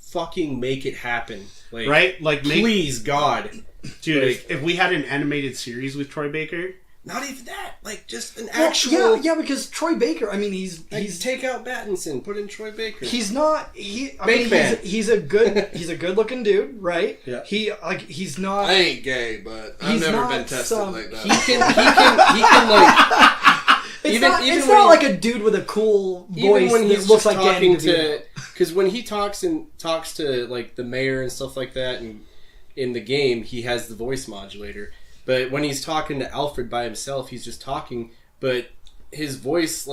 fucking make it happen. Right? Please, God. Dude, if we had an animated series with Troy Baker... Not even that. Just an Well, actual... yeah, because Troy Baker, I mean, he's take out Battinson, put in Troy Baker. he's not Man. he's a good looking dude, right? Yeah. He's not I ain't gay, but I've He's never not been tested some- like that. He can it's not like a dude with a cool voice even when that he's looks just like Danny talking DeVito. because when he talks to the mayor and stuff like that, and in the game he has the voice modulator. But when he's talking to Alfred by himself, he's just talking. But his voice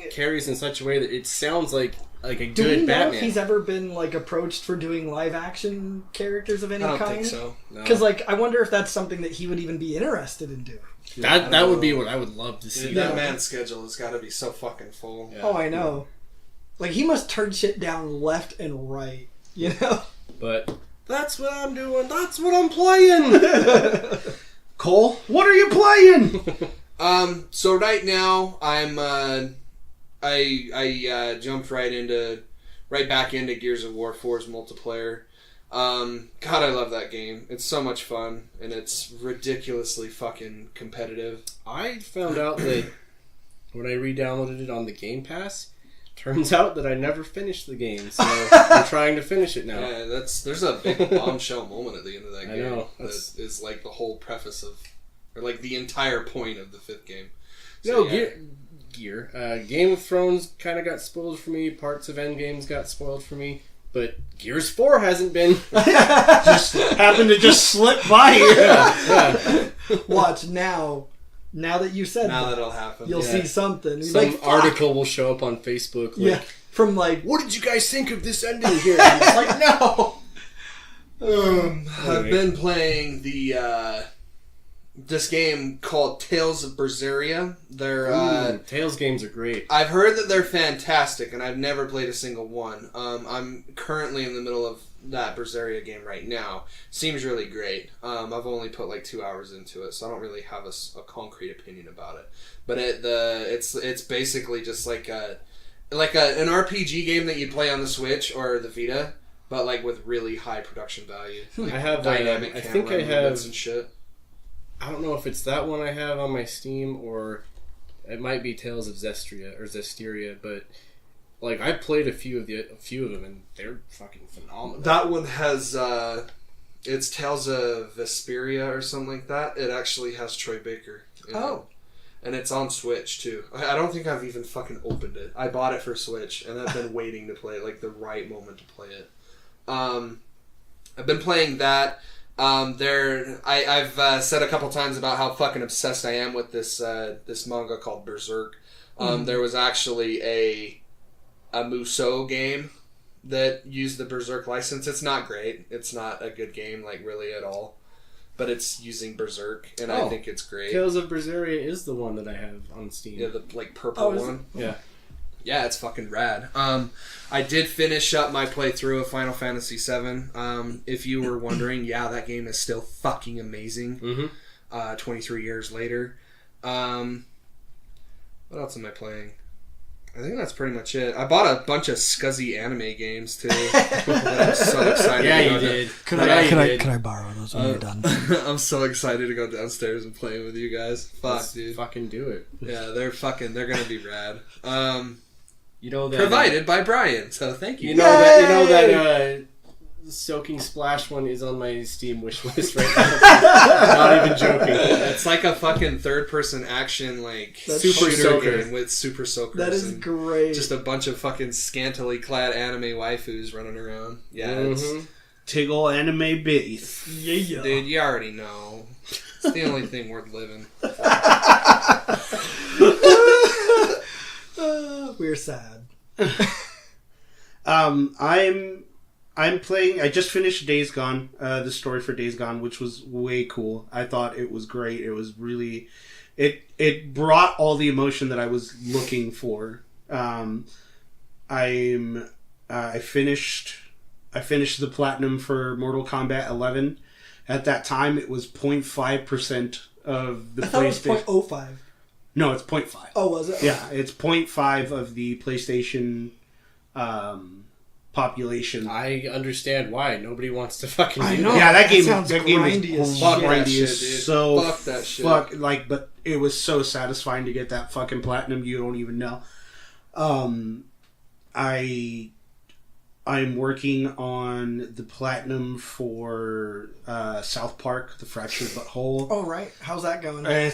carries in such a way that it sounds like a Do we good know Batman. if he's ever been approached for doing live action characters of any I don't kind? think so. No. Because I wonder if that's something that he would even be interested in doing. That would be what I would love to see. Dude, that man's schedule has got to be so fucking full. Yeah. Oh, I know. He must turn shit down left and right. You know. But that's what I'm doing. That's what I'm playing. Cole, what are you playing? So right now I'm I jumped right back into Gears of War 4's multiplayer. God, I love that game. It's so much fun and it's ridiculously fucking competitive. I found out that when I re-downloaded it on the Game Pass, turns out that I never finished the game, so I'm trying to finish it now. Yeah, there's a big bombshell moment at the end of that I game. know. That is the whole preface of, or the entire point of the 5th game. No, So, yeah. Game of Thrones kind of got spoiled for me. Parts of Endgames got spoiled for me. But Gears 4 hasn't been. Just happened to just slip by here. Yeah. Watch now. Now that you said Now that, that'll happen. you'll Yeah. see something. Some Fuck. article will show up on Facebook. Yeah. From what did you guys think of this ending here? I'm just like, no. I've been playing this game called Tales of Berseria. They're Tales games are great. I've heard that they're fantastic, and I've never played a single one. I'm currently in the middle of that Berseria game right now. Seems really great. I've only put 2 hours into it, so I don't really have a concrete opinion about it. But it's basically just an RPG game that you play on the Switch or the Vita, but with really high production value. I have dynamic I camera think I movements have. and shit. I don't know if it's that one I have on my Steam or it might be Tales of Zestiria, but I played a few of them and they're fucking phenomenal. That one has it's Tales of Vesperia or something like that. It actually has Troy Baker in it. And it's on Switch too. I don't think I've even fucking opened it. I bought it for Switch and I've been waiting to play it, the right moment to play it. I've been playing that. I've said a couple times about how fucking obsessed I am with this manga called Berserk. There was actually a Musou game that used the Berserk license. It's not great. It's not a good game, really at all. But it's using Berserk, and I think it's great. Tales of Berseria is the one that I have on Steam. Yeah, the purple one. Yeah. Yeah, it's fucking rad. I did finish up my playthrough of Final Fantasy VII. If you were wondering, yeah, that game is still fucking amazing. Mm-hmm. 23 years later. What else am I playing? I think that's pretty much it. I bought a bunch of scuzzy anime games too. I'm so excited. Yeah, to you go did. Could I borrow those when you're done? I'm so excited to go downstairs and play with you guys. Fuck, dude. Fucking do it. Yeah, they're gonna be rad. You know that Provided by Brian, so thank you. You know that Soaking Splash one is on my Steam wish list right now. Not even joking. It's like a fucking third-person action, like Super shooter Soaker game with super soakers. That is and great. Just a bunch of fucking scantily clad anime waifus running around. Yeah, it's, Tiggle anime base. Yeah. dude, you already know. It's the only thing worth living. We're sad. I'm playing. I just finished Days Gone, the story for Days Gone, which was way cool. I thought it was great. It was really, it brought all the emotion that I was looking for. I finished the platinum for Mortal Kombat 11. At that time, it was 0.5% of the I thought PlayStation. it was 0.05. No, it's 0.5. Oh, was it? Yeah, it's 0.5 of the PlayStation population. I understand why. Nobody wants to fucking I do know. that. Yeah, that game sounds is grindy as Fuck shit. that grindy shit, as dude. so Fuck that shit. but it was so satisfying to get that fucking platinum. You don't even know. I'm working on the platinum for South Park, The Fractured But Whole. Oh, right. How's that going? I've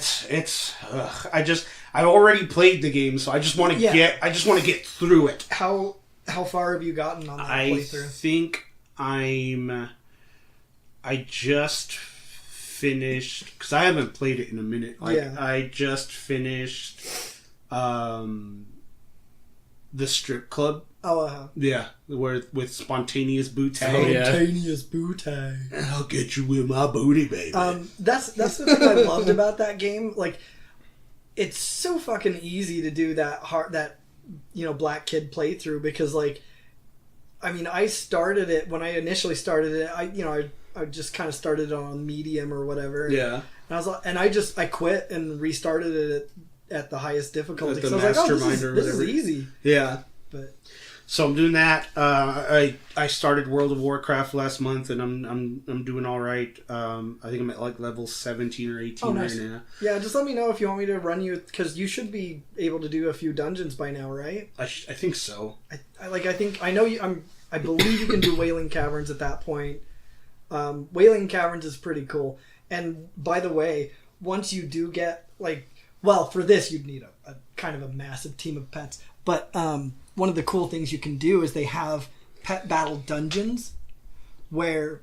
already played the game, so I just want to get through it. How far have you gotten on that playthrough? I think I just finished, because I haven't played it in a minute. I just finished the strip club. Oh, Yeah, with Spontaneous Bootay. Oh, yeah. Spontaneous bootay. I'll get you with my booty, baby. That's the thing I loved about that game. Like, it's so fucking easy to do that black kid playthrough, because like, I mean, I started it when I initially started it. I just kind of started it on medium or whatever. Yeah. And I quit and restarted it at the highest difficulty. At the So I was like, mastermind or this is whatever. easy. Yeah. But So I'm doing that. I started World of Warcraft last month, and I'm doing all right. I think I'm at like level 17 or 18 nice. right now. Yeah, just let me know if you want me to run you, because you should be able to do a few dungeons by now, right? I think so. I believe you can do Wailing Caverns at that point. Wailing Caverns is pretty cool. And by the way, once you do get for this you'd need a kind of a massive team of pets. But one of the cool things you can do is they have pet battle dungeons where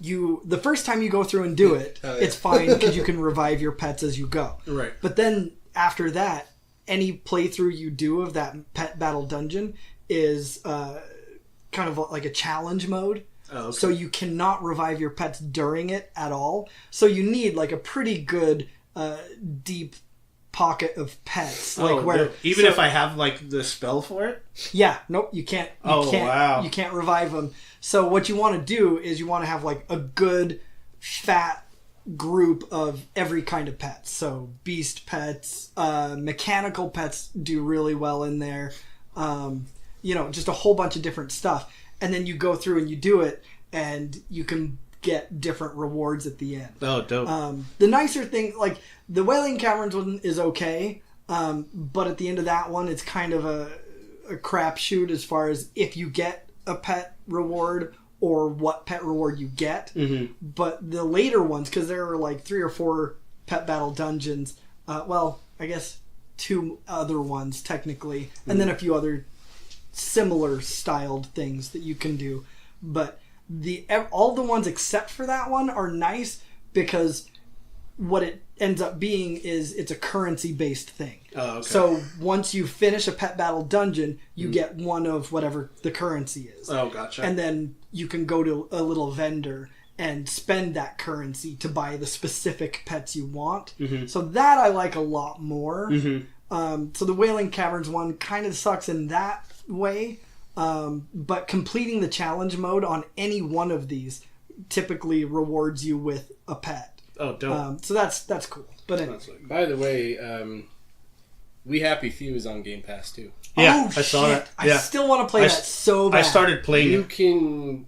the first time you go through and do it, it's fine because you can revive your pets as you go. Right. But then after that, any playthrough you do of that pet battle dungeon is kind of like a challenge mode. Oh, okay. So you cannot revive your pets during it at all. So you need like a pretty good deep pocket of pets. If I have like the spell for it? Yeah, nope, you can't. Wow. You can't revive them. So what you want to do is you want to have like a good fat group of every kind of pets. So beast pets, mechanical pets do really well in there. Just a whole bunch of different stuff. And then you go through and you do it, and you can get different rewards at the end. Oh, dope. The nicer thing, like the Wailing Caverns one is okay, but at the end of that one, it's kind of a crapshoot as far as if you get a pet reward or what pet reward you get. Mm-hmm. But the later ones, because there are like 3 or 4 pet battle dungeons, I guess 2 other ones technically, and then a few other similar styled things that you can do, but all the ones except for that one are nice, because what it ends up being is it's a currency based thing. Oh, okay. So once you finish a pet battle dungeon, you get one of whatever the currency is. Oh, gotcha. And then you can go to a little vendor and spend that currency to buy the specific pets you want. Mm-hmm. So that I like a lot more. Mm-hmm. So the Wailing Caverns one kind of sucks in that way, but completing the challenge mode on any one of these typically rewards you with a pet. Oh, dope. So that's cool. But anyway. By the way, We Happy Few is on Game Pass too. Yeah, Oh, I saw shit. that. Yeah. I still want to play I that so bad. I started playing You it. can.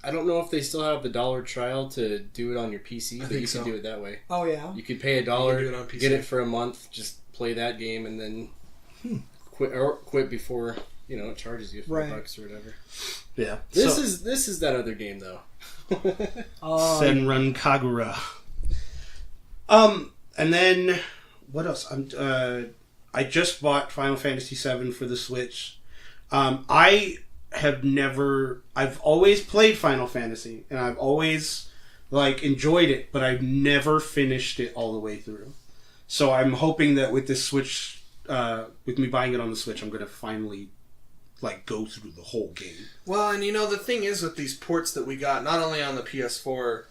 I don't know if they still have the dollar trial to do it on your PC, but think you so. can do it that way. Oh, yeah? You could pay $1, do it on PC. get it for a month, just play that game, and then quit before it charges you Right. $5 or whatever. Yeah. This is that other game though. Oh, Senran Kagura. And then what else? I just bought Final Fantasy VII for the Switch. I've always played Final Fantasy, and I've always enjoyed it, but I've never finished it all the way through. So I'm hoping that with this Switch, with me buying it on the Switch, I'm gonna finally go through the whole game. Well, and the thing is with these ports that we got, not only on the PS4,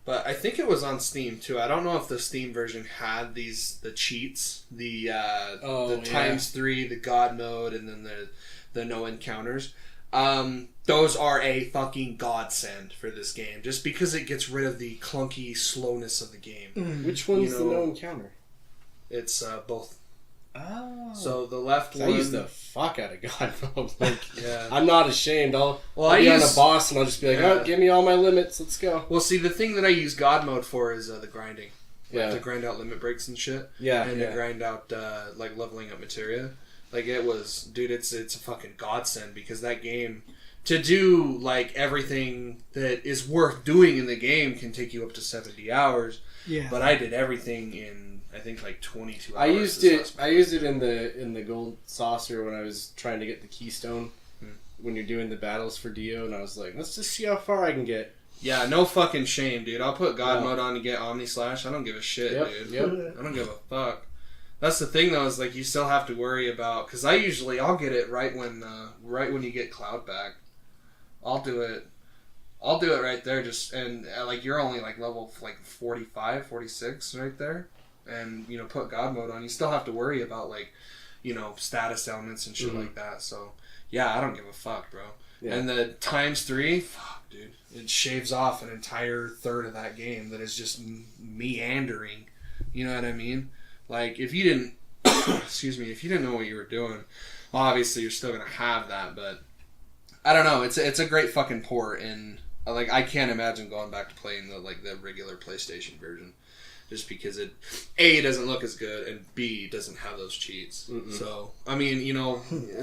but I think it was on Steam too. I don't know if the Steam version had the cheats, the ×3, the God mode, and then the no encounters. Those are a fucking godsend for this game, just because it gets rid of the clunky slowness of the game. Which one's the no encounter? It's both. Oh. So the left one. I use the fuck out of God mode. Yeah. I'm not ashamed. I'll I be on use- a boss and I'll just be like, oh, give me all my limits. Let's go. Well, see, the thing that I use God mode for is the grinding. Yeah. To grind out limit breaks and shit. Yeah. And to grind out, leveling up materia. It was, dude, it's a fucking godsend, because that game, to do, everything that is worth doing in the game can take you up to 70 hours. yeah. But I did everything in, I think, 22 hours. I used it in the gold saucer when I was trying to get the keystone. When you're doing the battles for Dio, and I was like, let's just see how far I can get. Yeah, no fucking shame, dude. I'll put God mode on to get Omni Slash. I don't give a shit, dude. Yep. I don't give a fuck. That's the thing, though, is you still have to worry about, because I'll get it right when you get Cloud back. I'll do it right there, and you're only level 45, 46 right there, and put God mode on. You still have to worry about status elements and shit like that. So yeah, I don't give a fuck, bro. Yeah. And the ×3, fuck, dude, it shaves off an entire third of that game that is just meandering. You know what I mean? If you didn't, excuse me, if you didn't know what you were doing, well, obviously you're still gonna have that, but I don't know. It's a great fucking port, and I can't imagine going back to playing the regular PlayStation version, just because it doesn't look as good, and B doesn't have those cheats. Mm-mm. So I mean,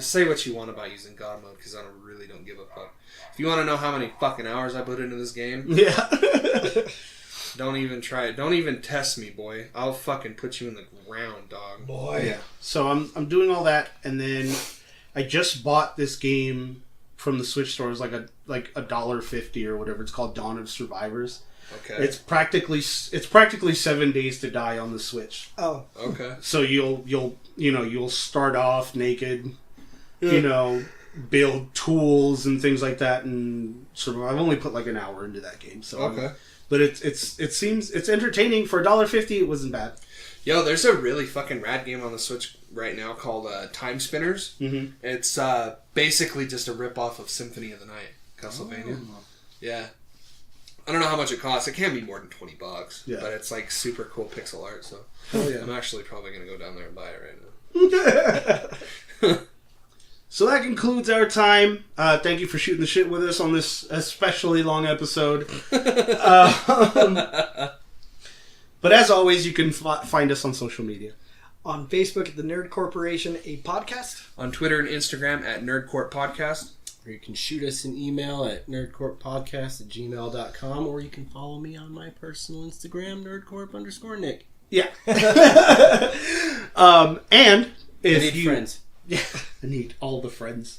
say what you want about using God mode, because I really don't give a fuck. If you want to know how many fucking hours I put into this game, Yeah. don't even try it. Don't even test me, boy. I'll fucking put you in the ground, dog. Boy. Yeah. So I'm doing all that, and then I just bought this game from the Switch store. It was $1.50 or whatever. It's called Dawn of Survivors. Okay. It's practically 7 days to die on the Switch. Oh. Okay. So you'll start off naked, build tools and things like that, and I've only put an hour into that game. So okay. But it seems it's entertaining for $1.50. It wasn't bad. Yo, there's a really fucking rad game on the Switch right now called Time Spinners. Mm-hmm. It's basically just a rip-off of Symphony of the Night, Castlevania. Oh. Yeah. I don't know how much it costs. It can't be more than $20. Yeah. But it's super cool pixel art, so I'm actually probably going to go down there and buy it right now. So that concludes our time. Thank you for shooting the shit with us on this especially long episode. But as always, you can find us on social media. On Facebook at the Nerd Corporation, a podcast. On Twitter and Instagram at Nerdcourt Podcast. Or you can shoot us an email at nerdcorppodcast@gmail.com, or you can follow me on my personal Instagram, nerdcorp_Nick. Yeah. And if I need friends. Yeah, I need all the friends.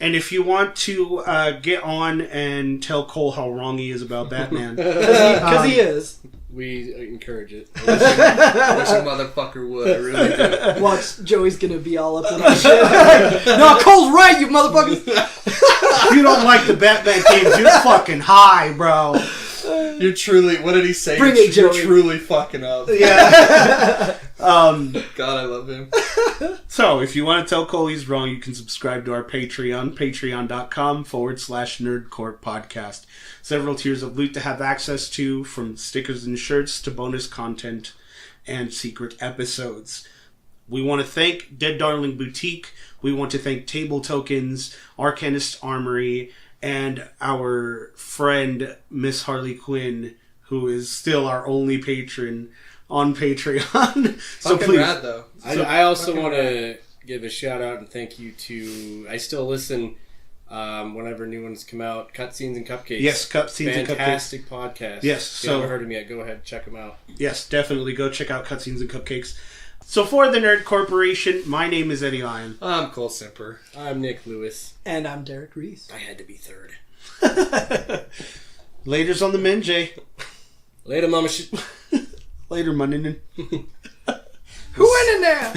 And if you want to get on and tell Cole how wrong he is about Batman. Because he is. We encourage it. I wish a motherfucker would. I really do. Watch, Joey's gonna be all up in that shit. No, Cole's right, you motherfuckers. If you don't like the Batman games, you're fucking high, bro. You're truly, what did he say? Bring it, You're Joey. truly fucking up. Yeah. God, I love him. So, if you want to tell Cole he's wrong, you can subscribe to our Patreon, patreon.com/nerdcourt podcast. Several tiers of loot to have access to, from stickers and shirts to bonus content and secret episodes. We want to thank Dead Darling Boutique. We want to thank Table Tokens, Arcanist Armory, and our friend Miss Harley Quinn, who is still our only patron on Patreon. So Fucking please, rad, though. I also want to give a shout out and thank you to. I still listen whenever new ones come out. Cutscenes and Cupcakes. Yes, Cutscenes and Cupcakes. Fantastic podcast. Yes, If you haven't heard them yet, go ahead, check them out. Yes, definitely go check out Cutscenes and Cupcakes. So for the Nerd Corporation, my name is Eddie Lyon. I'm Cole Simper. I'm Nick Lewis. And I'm Derek Reese. I had to be third. Later's on the men, Jay. Later, Mama. Later, Muninin. Who went in there?